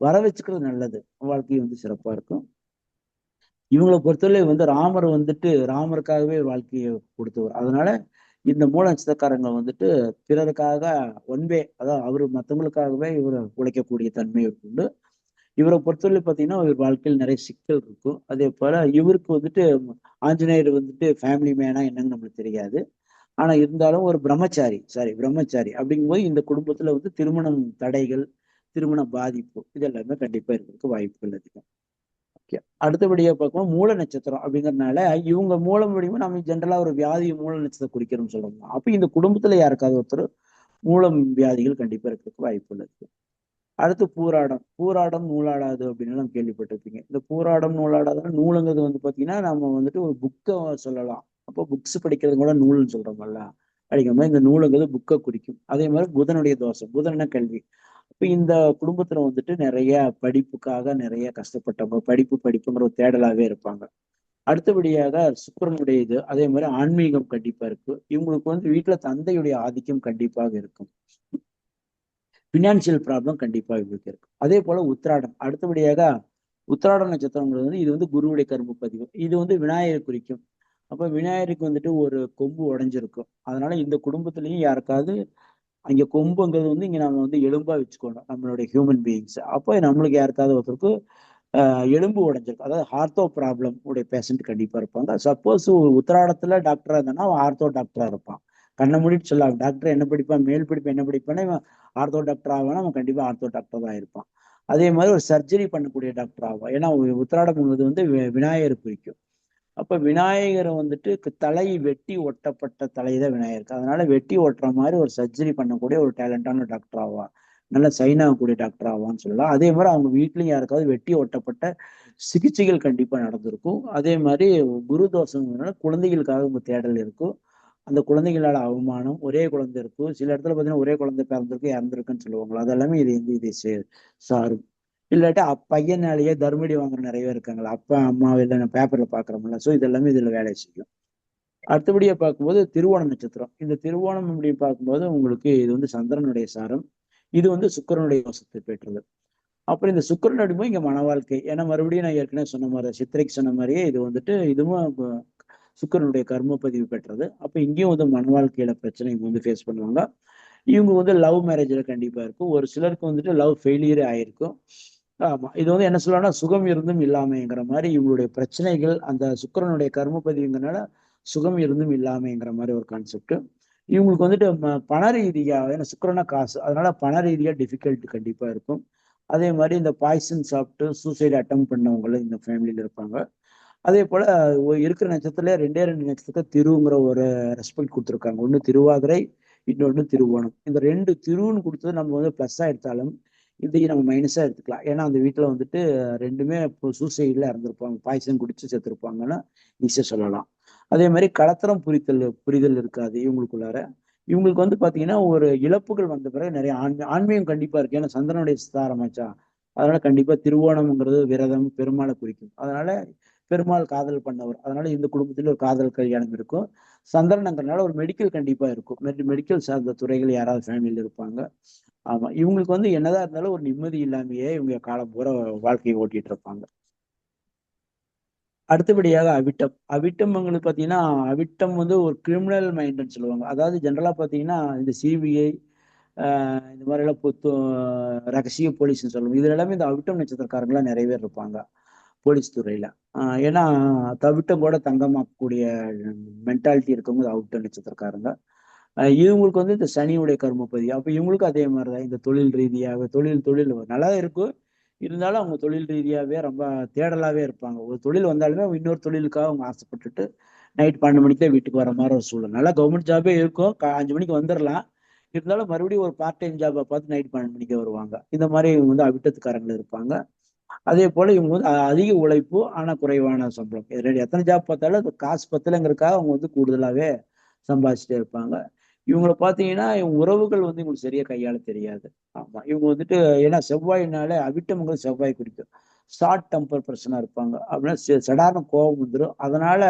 வர வச்சுக்கிறது நல்லது, வாழ்க்கை வந்து சிறப்பா இருக்கும். இவங்களை பொறுத்தவரை வந்து ராமர் வந்துட்டு ராமருக்காகவே வாழ்க்கையை கொடுத்தவர். அதனால இந்த மூல நட்சத்திரக்காரங்க வந்துட்டு பிறருக்காக ஒன்பே, அதாவது அவரு மற்றவங்களுக்காகவே இவர் உழைக்கக்கூடிய தன்மை உண்டு. இவரை பொறுத்தவரை பார்த்தீங்கன்னா இவர் வாழ்க்கையில் நிறைய சிக்கல் இருக்கும். அதே போல இவருக்கு வந்துட்டு ஆஞ்சநேயர் வந்துட்டு ஃபேமிலி மேனா என்னன்னு நம்மளுக்கு தெரியாது. ஆனா இருந்தாலும் ஒரு பிரம்மச்சாரி அப்படிங்கும்போது இந்த குடும்பத்துல வந்து திருமணம் தடைகள், திருமண பாதிப்பு இது எல்லாமே கண்டிப்பா இருக்கிறதுக்கு வாய்ப்புகள் அதிகம். அடுத்தபடியா பார்க்கும்போது மூல நட்சத்திரம் அப்படிங்கறதுனால இவங்க மூலம் மூலியமா நம்ம ஜென்ரலா ஒரு வியாதி மூல நட்சத்திரம் குறிக்கிறோம்னு சொல்றோம். அப்ப இந்த குடும்பத்துல யாருக்காவது ஒருத்தர் மூலம் வியாதிகள் கண்டிப்பா இருக்கிறதுக்கு வாய்ப்புகள் இருக்கு. அடுத்து பூராடம் நூலாடாது அப்படின்னு நம்ம கேள்விப்பட்டிருப்பீங்க. இந்த பூராடம் நூலாடாத நூலுங்கிறது வந்து பாத்தீங்கன்னா நம்ம வந்துட்டு ஒரு புக்கை சொல்லலாம். அப்போ புக்ஸ் படிக்கிறது கூட நூல்னு சொல்றோம்ல, அப்படிங்கிற மாதிரி இந்த நூலுங்கிறது புக்கை குறிக்கும். அதே மாதிரி புதனுடைய தோஷம், புதன கல்வி. இப்ப இந்த குடும்பத்துல வந்துட்டு நிறைய படிப்புக்காக நிறைய கஷ்டப்பட்டவங்க, படிப்புங்கிற ஒரு தேடலாவே இருப்பாங்க. அடுத்தபடியாக சுக்கிரனுடைய இது, அதே மாதிரி ஆன்மீகம் கண்டிப்பா இருக்கு. இவங்களுக்கு வந்து வீட்டுல தந்தையுடைய ஆதிக்கம் கண்டிப்பாக இருக்கும். பினான்சியல் ப்ராப்ளம் கண்டிப்பா இவங்களுக்கு இருக்கும். அதே போல உத்திராடம், அடுத்தபடியாக உத்திராடம் நட்சத்திரங்கிறது வந்து இது வந்து குருவுடைய கர்ம பதிவு. இது வந்து விநாயகரை குறிக்கும். அப்ப விநாயகருக்கு வந்துட்டு ஒரு கொம்பு உடைஞ்சிருக்கும். அதனால இந்த குடும்பத்திலையும் யாருக்காவது அங்க கொம்புங்கிறது வந்து இங்க நம்ம வந்து எலும்பா வச்சுக்கணும் நம்மளுடைய ஹியூமன் பீயிங்ஸ். அப்போ நம்மளுக்கு யாருக்காவது ஒருத்தருக்கு எலும்பு உடைஞ்சிருக்கும், அதாவது ஆர்த்தோ ப்ராப்ளம் உடைய பேஷண்ட் கண்டிப்பா இருப்பாங்க. சப்போஸ் உத்திராடத்துல டாக்டரா இருந்தானா அவன் ஆர்த்தோ டாக்டரா இருப்பான். கண்ணை மூடிட்டு சொல்லலாம் டாக்டர் என்ன படிப்பான், மேல் படிப்பு என்ன படிப்பான்னா இவன் ஆர்த்தோ டாக்டர் ஆவானா, அவன் கண்டிப்பா ஆர்த்தோ டாக்டர் தான் இருப்பான். அதே மாதிரி ஒரு சர்ஜரி பண்ணக்கூடிய டாக்டர் ஆவான். ஏன்னா உத்திராடம் வந்து விநாயகர் குறிக்கும். அப்ப விநாயகரை வந்துட்டு தலை வெட்டி ஒட்டப்பட்ட தலைதான் விநாயகருக்கு. அதனால வெட்டி ஒட்டுற மாதிரி ஒரு சர்ஜரி பண்ணக்கூடிய ஒரு டேலண்டான டாக்டர் ஆவா, நல்ல சைன் ஆகக்கூடிய டாக்டர் ஆவான்னு சொல்லலாம். அதே மாதிரி அவங்க வீட்லயும் யாருக்காவது வெட்டி ஒட்டப்பட்ட சிகிச்சைகள் கண்டிப்பா நடந்திருக்கும். அதே மாதிரி குரு தோஷம்னால குழந்தைகளுக்காக உங்க தேடல் இருக்கும். அந்த குழந்தைகளால அவமானம், ஒரே குழந்தை இருக்கும், சில இடத்துல பாத்தீங்கன்னா ஒரே குழந்தை பிறந்திருக்கு இறந்திருக்குன்னு சொல்லுவாங்களா, அதெல்லாமே இது வந்து இதை சாரும். இல்லாட்டி பையனாலேயே தர்மடி வாங்குற நிறைய பேர் இருக்காங்களா, அப்பா அம்மா இல்லை பேப்பர்ல பாக்குறோம்ல. ஸோ இதெல்லாமே இதுல வேலை செய்யும். அடுத்தபடியா பார்க்கும்போது திருவோண நட்சத்திரம். இந்த திருவோணம் அப்படி பார்க்கும்போது உங்களுக்கு இது வந்து சந்திரனுடைய சாரம், இது வந்து சுக்கிரனுடைய யோசத்தை பெற்றது. அப்புறம் இந்த சுக்கிரன் அடிமோ இங்க மன வாழ்க்கை. ஏன்னா மறுபடியும் நான் ஏற்கனவே சொன்ன மாதிரி சித்திரைக்கு சொன்ன மாதிரியே இது வந்துட்டு இதுவும் சுக்கிரனுடைய கர்ம பதிவு பெற்றது. அப்ப இங்கேயும் வந்து மன வாழ்க்கையில பிரச்சனை இவங்க வந்து ஃபேஸ் பண்ணுவாங்க. இவங்க வந்து லவ் மேரேஜ்ல கண்டிப்பா இருக்கும். ஒரு சிலருக்கு வந்துட்டு லவ் ஃபெயிலியரே ஆயிருக்கும். ஆமா, இது வந்து என்ன சொல்லலாம்னா சுகம் இருந்தும் இல்லாமைங்கிற மாதிரி இவங்களுடைய பிரச்சனைகள் அந்த சுக்கிரனுடைய கர்ம பதிவுங்கிறனால சுகம் இருந்தும் இல்லாமைங்கிற மாதிரி ஒரு கான்செப்ட். இவங்களுக்கு வந்துட்டு பண ரீதியா, ஏன்னா சுக்கிரனா காசு, அதனால பண ரீதியா டிஃபிகல்ட் கண்டிப்பா இருக்கும். அதே மாதிரி இந்த பாய்சன் சாப்பிட்டு சூசைட் அட்டம் பண்ணவங்களும் இந்த ஃபேமிலியில இருப்பாங்க. அதே போல இருக்கிற நட்சத்திரத்துல ரெண்டே ரெண்டு நட்சத்திரத்துக்கு திருங்கிற ஒரு ரெஸ்பெக்ட் கொடுத்துருக்காங்க. ஒண்ணு திருவாதிரை, இன்னொன்னு திருவோணம். இந்த ரெண்டு திருவுன்னு கொடுத்தது நம்ம வந்து பிளஸ்ஸா எடுத்தாலும் இதையும் நம்ம மைனஸா எடுத்துக்கலாம். ஏன்னா அந்த வீட்டுல வந்துட்டு ரெண்டுமே இப்போ சூசைட்ல இறந்துருப்பாங்க, பாய்சன் குடிச்சு செத்துருப்பாங்கன்னா ஈஸியா சொல்லலாம். அதே மாதிரி கலத்தரம் புரிதல் இருக்காது இவங்களுக்குள்ளார. இவங்களுக்கு வந்து பாத்தீங்கன்னா ஒரு இழப்புகள் வந்த பிறகு நிறைய ஆன்மீகம் கண்டிப்பா இருக்கு. ஏன்னா சந்திரனுடைய சித்தாரமாச்சா, அதனால கண்டிப்பா திருவோணம்ங்கிறது விரதம், பெருமாளை குறிக்கும். அதனால பெருமாள் காதல் பண்ணவர், அதனால இந்த குடும்பத்துல ஒரு காதல் கல்யாணம் இருக்கும். சந்திரனங்கிறனால ஒரு மெடிக்கல் கண்டிப்பா இருக்கும். மெடிக்கல் சார்ந்த துறைகள் யாராவது ஃபேமிலியில இருப்பாங்க. ஆமா, இவங்களுக்கு வந்து என்னதான் இருந்தாலும் ஒரு நிம்மதி இல்லாமையே இவங்க காலம் பூரா வாழ்க்கையை ஓட்டிட்டு இருப்பாங்க. அடுத்தபடியாக அவிட்டம். அவிட்டம்ங்களுக்கு பாத்தீங்கன்னா அவிட்டம் வந்து ஒரு கிரிமினல் மைண்ட்னு சொல்லுவாங்க. அதாவது ஜென்ரலா பாத்தீங்கன்னா இந்த சிபிஐ இந்த மாதிரி எல்லாம் ரகசிய போலீஸ்ன்னு சொல்லுவாங்க. இதுல எல்லாமே இந்த அவிட்டம் நட்சத்திரக்காரங்களாம் நிறைய பேர் இருப்பாங்க போலீஸ் துறையில. ஏன்னா தவிட்டம் கூட தங்கமாக்கக்கூடிய மென்டாலிட்டி இருக்கவங்க அவிட்டம் நட்சத்திரக்காரங்க. இவங்களுக்கு வந்து இந்த சனியுடைய கர்மப்பதி. அப்ப இவங்களுக்கும் அதே மாதிரிதான் இந்த தொழில் ரீதியாக தொழில் நல்லா இருக்கும். இருந்தாலும் அவங்க தொழில் ரீதியாவே ரொம்ப தேடலாவே இருப்பாங்க. ஒரு தொழில் வந்தாலுமே இன்னொரு தொழிலுக்காக அவங்க ஆசைப்பட்டுட்டு நைட் 12 மணிக்கு தான் வீட்டுக்கு வர மாதிரி ஒரு சூழ்நிலை. நல்லா கவர்மெண்ட் ஜாபே இருக்கும், 5 மணிக்கு வந்துடலாம். இருந்தாலும் மறுபடியும் ஒரு பார்ட் டைம் ஜாபை பார்த்து நைட் 12 மணிக்கு வருவாங்க. இந்த மாதிரி இவங்க வந்து அவிட்டத்துக்காரங்கள் இருப்பாங்க. அதே போல இவங்க வந்து அதிக உழைப்பு ஆனா குறைவான சம்பளம். எத்தனை ஜாப் பார்த்தாலும் அது காசு பத்தலைங்கிறதுக்காக அவங்க வந்து கூடுதலாவே சம்பாதிச்சுட்டே இருப்பாங்க. இவங்களை பாத்தீங்கன்னா இவங்க உறவுகள் வந்து இவங்களுக்கு சரியா கையாள தெரியாது. ஆமா, இவங்க வந்துட்டு ஏன்னா செவ்வாயினால அவிட்டம்ங்கிறது செவ்வாய் குறிக்கும். ஷார்ட் டெம்பர் பர்சனா இருப்பாங்க. அப்படின்னா சடாரண கோபம் வந்துடும். அதனால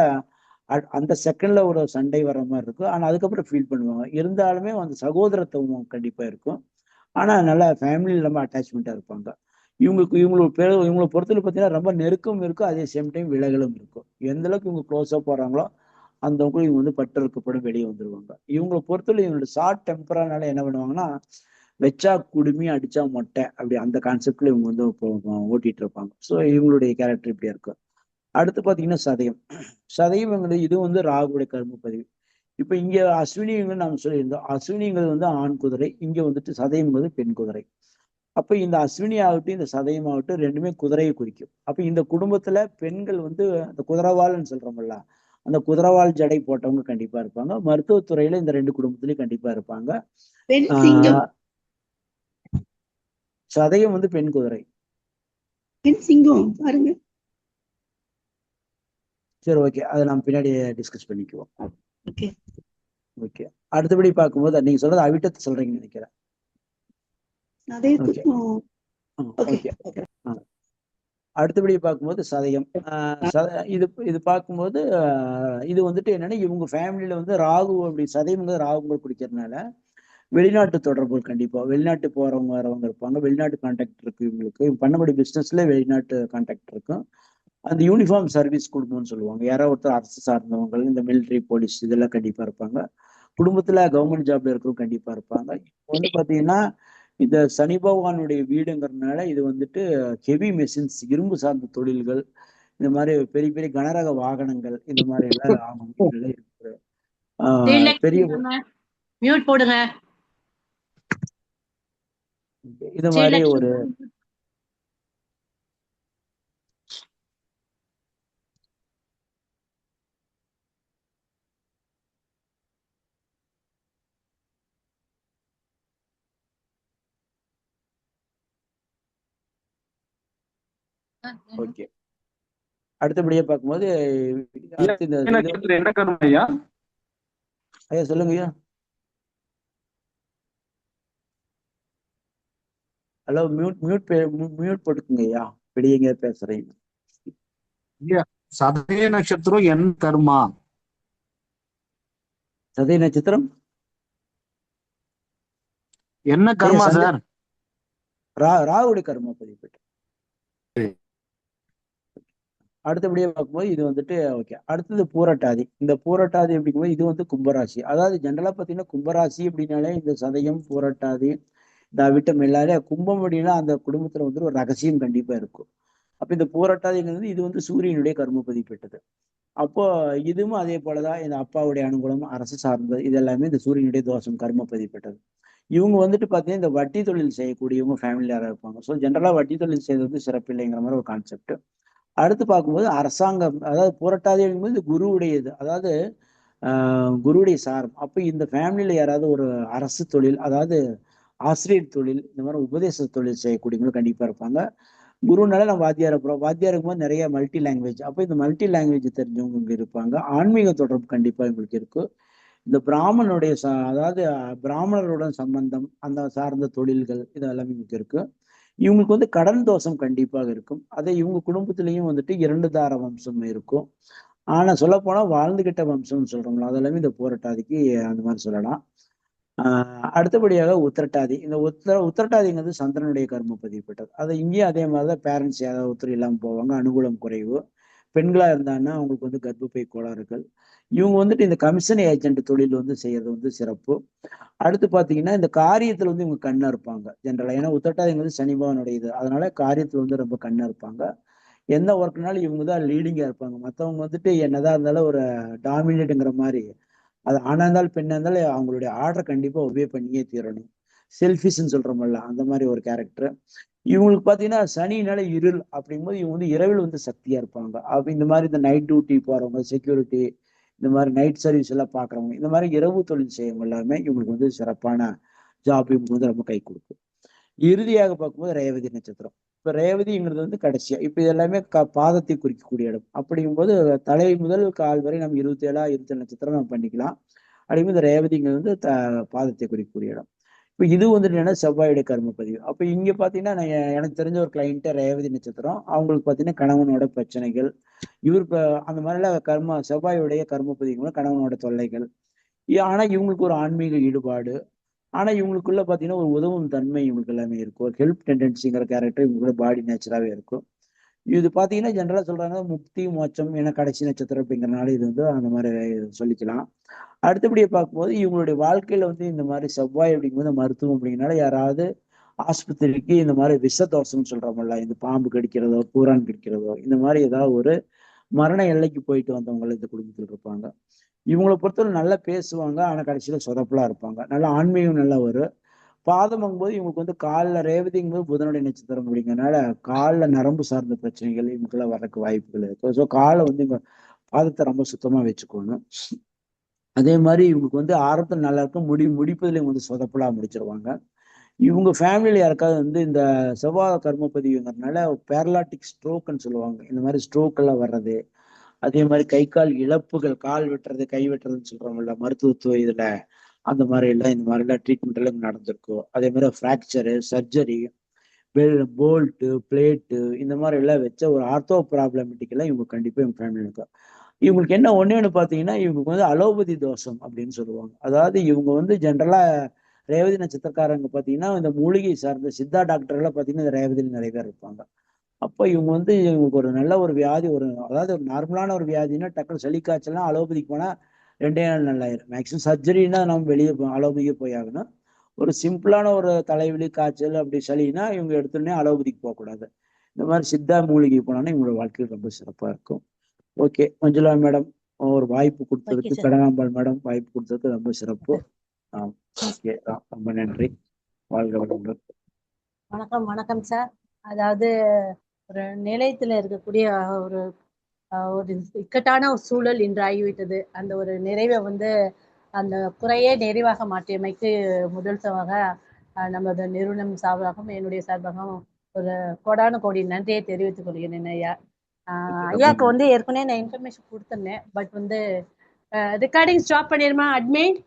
அந்த செகண்ட்ல ஒரு சண்டை வர்ற மாதிரி இருக்கும். ஆனா அதுக்கப்புறம் ஃபீல் பண்ணுவாங்க. இருந்தாலுமே அந்த சகோதரத்துவம் கண்டிப்பா இருக்கும். ஆனா நல்லா ஃபேமிலி ரொம்ப அட்டாச்மெண்டா இருப்பாங்க. இவங்களை பொறுத்தவரை பார்த்தீங்கன்னா ரொம்ப நெருக்கம் இருக்கும், அதே சேம் டைம் விலகலும் இருக்கும். எந்த அளவுக்கு இவங்க க்ளோஸா போறாங்களோ அந்த இவங்க வந்து பட்டு இருக்கப்படும் வெளியே வந்துருவாங்க. இவங்களை பொறுத்தவரை இவங்களோட ஷார்ட் டெம்பரானால என்ன பண்ணுவாங்கன்னா வச்சா குடுமி அடிச்சா மொட்டை, அப்படி அந்த கான்செப்ட்ல இவங்க வந்து ஓட்டிட்டு இருப்பாங்க. ஸோ இவங்களுடைய கேரக்டர் இப்படியா இருக்கும். அடுத்து பாத்தீங்கன்னா சதயம். சதயம்ங்கிறது இது வந்து ராகுடைய கர்ம பதிவு. இப்ப இங்க அஸ்வினிகள் நாம சொல்லியிருந்தோம். அஸ்வினிகள் வந்து ஆண் குதிரை, இங்க வந்துட்டு சதயம்ங்கிறது பெண் குதிரை. அப்ப இந்த அஸ்வினி ஆகட்டும் இந்த சதயம் ஆகட்டும் ரெண்டுமே குதிரையை குறிக்கும். அப்ப இந்த குடும்பத்துல பெண்கள் வந்து அந்த குதிரவாள்னு சொல்றோம்ல, அந்த குதிரவாள் ஜடை போட்டவங்க கண்டிப்பா இருப்பாங்க. மருத்துவத்துறையில இந்த ரெண்டு குடும்பத்திலயும் கண்டிப்பா இருப்பாங்க. ஆஹ் சதயம் வந்து பெண் குதிரை. பாருங்க. சரி, ஓகே, அதை நம்ம பின்னாடி டிஸ்கஸ் பண்ணிக்குவோம். ஓகே, அடுத்தபடி பார்க்கும்போது நீங்க சொல்றது அவிட்டத்தை சொல்றீங்கன்னு நினைக்கிறேன். அடுத்தபடி பார்க்கும்போது சதயம். இது இது பார்க்கும்போது இது வந்துட்டு என்னன்னா இவங்க ஃபேமிலியில வந்து ராகு அப்படி சதயம் ராகுங்கள் பிடிக்கிறதுனால வெளிநாட்டு தொடர்புகள் கண்டிப்பா, வெளிநாட்டு போறவங்க வரவங்க இருப்பாங்க, வெளிநாட்டு கான்டாக்ட் இருக்கு இவங்களுக்கு. பண்ணபடி பிசினஸ்ல வெளிநாட்டு கான்டாக்ட் இருக்கும். அந்த யூனிஃபார்ம் சர்வீஸ் குடும்பம்னு சொல்லுவாங்க. யாராவது ஒருத்தர் அரசு சார்ந்தவங்க, இந்த மிலிட்ரி போலீஸ் இதெல்லாம் கண்டிப்பா இருப்பாங்க. குடும்பத்துல கவர்மெண்ட் ஜாப்ல இருக்கிறவங்க கண்டிப்பா இருப்பாங்க. இப்போ வந்து பாத்தீங்கன்னா இந்த சனி பகவானுடைய வீடுங்கிறதுனால இது வந்துட்டு ஹெவி மெஷின்ஸ், இரும்பு சார்ந்த தொழில்கள், இந்த மாதிரி பெரிய பெரிய கனரக வாகனங்கள் இந்த மாதிரி எல்லாம் ஆகும் இருக்கு. பெரிய மியூட் போடுங்க. இது மாதிரி ஒரு ஓகே. அடுத்தபடியா பார்க்கும்போது என்ன கர்மம் ஐயா? ஐயா சொல்லுங்க ஐயா. ஹலோ, மியூட் போட்டுக்குங்க ஐயா, வெளியே பேசுறீங்க. ஐயா, சதய நட்சத்திரம் என்ன கர்மா? சதய நட்சத்திரம் என்ன ஐயா கர்மா சார்? ராகுடைய கர்ம பதிவு. அடுத்தபடியா பார்க்கும்போது இது வந்துட்டு ஓகே. அடுத்தது பூரட்டாதி. இந்த பூரட்டாதி அப்படிங்கும்போது இது வந்து கும்பராசி. அதாவது ஜென்ரலா பார்த்தீங்கன்னா கும்பராசி அப்படின்னாலே இந்த சதயம், பூரட்டாதி, இந்த அவிட்டம் எல்லாரும் கும்பம் அப்படின்னா அந்த குடும்பத்துல வந்து ஒரு ரகசியம் கண்டிப்பா இருக்கும். அப்ப இந்த பூரட்டாதிங்கிறது இது வந்து சூரியனுடைய கர்ம பெற்றது. அப்போ இதுவும் அதே போலதான் இந்த அப்பாவுடைய அனுகூலம், அரசு சார்ந்தது, இது எல்லாமே இந்த சூரியனுடைய தோஷம் கர்ம பெற்றது. இவங்க வந்துட்டு பார்த்தீங்கன்னா இந்த வட்டி தொழில் செய்யக்கூடியவங்க ஃபேமிலியாரா இருப்பாங்க. ஸோ ஜென்ரலா வட்டி தொழில் செய்யறது வந்து சிறப்பு இல்லைங்கிற மாதிரி ஒரு கான்செப்ட். அடுத்து பார்க்கும்போது அரசாங்கம், அதாவது புரட்டாதி அப்படிங்கும்போது குருவுடையது, அதாவது குருவுடைய சாரம். அப்போ இந்த ஃபேமிலியில யாராவது ஒரு அரசு தொழில், அதாவது ஆசிரியர் தொழில், இந்த மாதிரி உபதேச தொழில் செய்யக்கூடியவங்களும் கண்டிப்பா இருப்பாங்க. குருனால நம்ம வாத்தியார் அப்புறம் வாத்தியார் இருக்கும்போது நிறைய மல்டி லாங்குவேஜ், அப்போ இந்த மல்டி லாங்குவேஜ் தெரிஞ்சவங்க இங்க இருப்பாங்க. ஆன்மீக தொடர்பு கண்டிப்பா இவங்களுக்கு இருக்கும். இந்த பிராமணனுடைய அதாவது பிராமணருடன் சம்பந்தம், அந்த சார்ந்த தொழில்கள், இது எல்லாமே இவங்களுக்கு இருக்கு. இவங்களுக்கு வந்து கடன் தோஷம் கண்டிப்பாக இருக்கும். அதே இவங்க குடும்பத்திலையும் வந்துட்டு 2 தார வம்சம் இருக்கும். ஆனா சொல்ல போனா வாழ்ந்துகிட்ட வம்சம்னு சொல்றோம்ல, அதெல்லாமே இந்த போராட்டாதிக்கு அந்த மாதிரி சொல்லலாம். அடுத்தபடியாக உத்திரட்டாதி. இந்த உத்திரட்டாதிங்கிறது சந்திரனுடைய கர்ம பதிவுப்பட்டது. அதை இங்கேயும் அதே மாதிரிதான் பேரண்ட்ஸ் யாராவது ஒருத்தர் இல்லாமல் போவாங்க, அனுகூலம் குறைவு. பெண்களா இருந்தாங்கன்னா அவங்களுக்கு வந்து கர்ப்பப்பை கோளாறுகள். இவங்க வந்துட்டு இந்த கமிஷன் ஏஜென்ட் தொழில் வந்து செய்யறது வந்து சிறப்பு. அடுத்து பாத்தீங்கன்னா இந்த காரியத்துல வந்து இவங்க கண்ணா இருப்பாங்க ஜென்ரலா. ஏன்னா உத்திரட்டாதிங்கிறது சனி பகவானுடைய இது, அதனால காரியத்துல வந்து ரொம்ப கண்ணா இருப்பாங்க. எந்த ஒர்க்னாலும் இவங்க தான் லீடிங்கா இருப்பாங்க. மற்றவங்க வந்துட்டு என்னதான் இருந்தாலும் ஒரு டாமினேட்டுங்கிற மாதிரி, அது ஆணா இருந்தாலும் பெண்ணா இருந்தாலும் அவங்களுடைய ஆர்டரை கண்டிப்பா ஒபே பண்ணியே தீரணும். செல்ஃபிஷ்ன்னு சொல்றோம்ல, அந்த மாதிரி ஒரு கேரக்டர். இவங்களுக்கு பாத்தீங்கன்னா சனினால இருள் அப்படிங்கும்போது இவங்க வந்து இரவில் வந்து சக்தியா இருப்பாங்க. அப்ப இந்த மாதிரி இந்த நைட் டியூட்டி போறவங்க, செக்யூரிட்டி, இந்த மாதிரி நைட் சர்வீஸ் எல்லாம் பாக்குறவங்க, இந்த மாதிரி இரவு தொழில் செய்யறவங்க எல்லாமே இவங்களுக்கு வந்து சிறப்பான ஜாப் இவங்களுக்கு வந்து ரொம்ப கை கொடுக்கும். இறுதியாக பார்க்கும்போது ரேவதி நட்சத்திரம். இப்ப ரேவதிங்கிறது வந்து கடைசியா, இப்ப இது எல்லாமே பாதத்தை குறிக்கக்கூடிய இடம். அப்படிங்கும்போது தலை முதல் கால் வரை நம்ம 27 நட்சத்திரம் நம்ம பண்ணிக்கலாம். அப்படிங்கும்போது இந்த ரேவதிங்கிறது வந்து பாதத்தை குறிக்கக்கூடிய இடம். இப்ப இது வந்துட்டு என்ன செவ்வாயுடைய கர்ம பதிவு. அப்ப இங்க பாத்தீங்கன்னா நான் எனக்கு தெரிஞ்ச ஒரு கிளைண்ட்டை ரேவதி நட்சத்திரம், அவங்களுக்கு பாத்தீங்கன்னா கணவனோட பிரச்சனைகள், இவர் அந்த மாதிரிலாம் செவ்வாயுடைய கர்ம பதிவு, கணவனோட தொல்லைகள். ஆனா இவங்களுக்கு ஒரு ஆன்மீக ஈடுபாடு, ஆனா இவங்களுக்குள்ள பாத்தீங்கன்னா ஒரு உதவும் தன்மை இவங்களுக்கு எல்லாமே இருக்கும். ஒரு ஹெல்ப் டெண்டன்சிங்கிற கேரக்டர் இவங்களோட பாடி நேச்சராகவே இருக்கும். இது பாத்தீங்கன்னா ஜென்ரலா சொல்றாங்க முக்தி மோட்சம் என கடைசி நட்சத்திரம் அப்படிங்கிறனால இது வந்து அந்த மாதிரி சொல்லிக்கலாம். அடுத்தபடியே பார்க்கும்போது இவங்களுடைய வாழ்க்கையில வந்து இந்த மாதிரி செவ்வாய் அப்படிங்கும்போது மருத்துவம் அப்படிங்கிறனால யாராவது ஆஸ்பத்திரிக்கு இந்த மாதிரி விஷதோஷம்னு சொல்றோம்ல, இந்த பாம்பு கடிக்கிறதோ பூரான் கடிக்கிறதோ, இந்த மாதிரி ஏதாவது ஒரு மரண எல்லைக்கு போயிட்டு வந்தவங்க இந்த குடும்பத்தில் இருப்பாங்க. இவங்களை பொறுத்தவரை நல்லா பேசுவாங்க, ஆனா கடைசியில சொதப்பலா இருப்பாங்க. நல்லா ஆன்மீகம் நல்லா வரும். பாதம் போது இவங்களுக்கு வந்து காலில் ரேவதிங்கும் போது புதனுடைய நட்சத்திரம் அப்படிங்கிறனால காலில் நரம்பு சார்ந்த பிரச்சனைகள் இவங்களுக்குலாம் வர்றதுக்கு வாய்ப்புகள் இருக்கு. ஸோ காலை வந்து இவங்க பாதத்தை ரொம்ப சுத்தமா வச்சுக்கணும். அதே மாதிரி இவங்களுக்கு வந்து ஆரம்பத்தில் நல்லா இருக்கும், முடிப்பதில் இவங்க வந்து சொதப்பலா முடிச்சிருவாங்க. இவங்க ஃபேமிலியில யாருக்காவது வந்து இந்த செவ்வாய் கர்மப்பதிவுங்கிறதுனால பேரலாட்டிக் ஸ்ட்ரோக்ன்னு சொல்லுவாங்க, இந்த மாதிரி ஸ்ட்ரோக் எல்லாம் வர்றது. அதே மாதிரி கை கால் இழப்புகள், கால் வெட்டுறது கை வெட்டுறதுன்னு சொல்றோம்ல மருத்துவத்துவ இதுல, அந்த மாதிரி எல்லாம் இந்த மாதிரி எல்லாம் ட்ரீட்மெண்ட் எல்லாம் நடந்திருக்கும். அதே மாதிரி ஃப்ராக்சரு, சர்ஜரி, போல்ட்டு, பிளேட்டு, இந்த மாதிரி எல்லாம் வச்ச ஒரு ஆர்த்தோ ப்ராப்ளமேட்டிக் எல்லாம் இவங்க கண்டிப்பா இவங்க ஃபேமிலி இருக்கும். இவங்களுக்கு என்ன ஒண்ணு பாத்தீங்கன்னா இவங்களுக்கு வந்து அலோபதி தோஷம் அப்படின்னு சொல்லுவாங்க. அதாவது இவங்க வந்து ஜென்ரலா ரேவதி நட்சத்திரக்காரங்க பாத்தீங்கன்னா இந்த மூலிகை சார்ந்த சித்தா டாக்டர் எல்லாம் பாத்தீங்கன்னா இந்த ரேவதியில் நிறைய பேர் இருப்பாங்க. அப்போ இவங்க வந்து இவங்களுக்கு ஒரு நல்ல ஒரு வியாதி, அதாவது ஒரு நார்மலான ஒரு வியாதினா டக்குனு சளி காய்ச்சலாம் அலோபதிக்கு போனா 2 நாள் நல்லாயிரும். மேக்ஸிமம் சர்ஜரினா நம்ம வெளியே அலோபதிக்கே போய் ஆகணும். ஒரு சிம்பிளான ஒரு தலைவலி காய்ச்சல் அப்படி சளினா இவங்க எடுத்தோடனே அலோபதிக்கு போகக்கூடாது. இந்த மாதிரி சித்தா மூலிகை போனோன்னா இவங்களோட வாழ்க்கை ரொம்ப சிறப்பா இருக்கும். ஓகே, மஞ்சுளா மேடம் ஒரு வாய்ப்பு கொடுத்ததுக்கு, கடகாம்பாள் மேடம் வாய்ப்பு கொடுத்ததுக்கு ரொம்ப சிறப்பு. ஓகே, ரொம்ப நன்றி. வாழ்க வளமுடன். வணக்கம். வணக்கம் சார். அதாவது ஒரு நிலையத்துல இருக்கக்கூடிய ஒரு ஒரு இக்கட்டான ஒரு சூழல் இன்று ஆகிவிட்டது. அந்த ஒரு நிறைவை வந்து அந்த குறையே நிறைவாக மாற்றியமைக்கு முதல் சவாக நமது நிறுவனம் சார்பாகவும் என்னுடைய சார்பாகவும் ஒரு கோடான கோடி நன்றியை தெரிவித்துக் கொள்கிறேன் ஐயா. ஐயாவுக்கு வந்து ஏற்கனவே நான் இன்ஃபர்மேஷன் கொடுத்துருந்தேன். பட் வந்து ரெக்கார்டிங் ஸ்டாப் பண்ணிடுமா அட்மின்?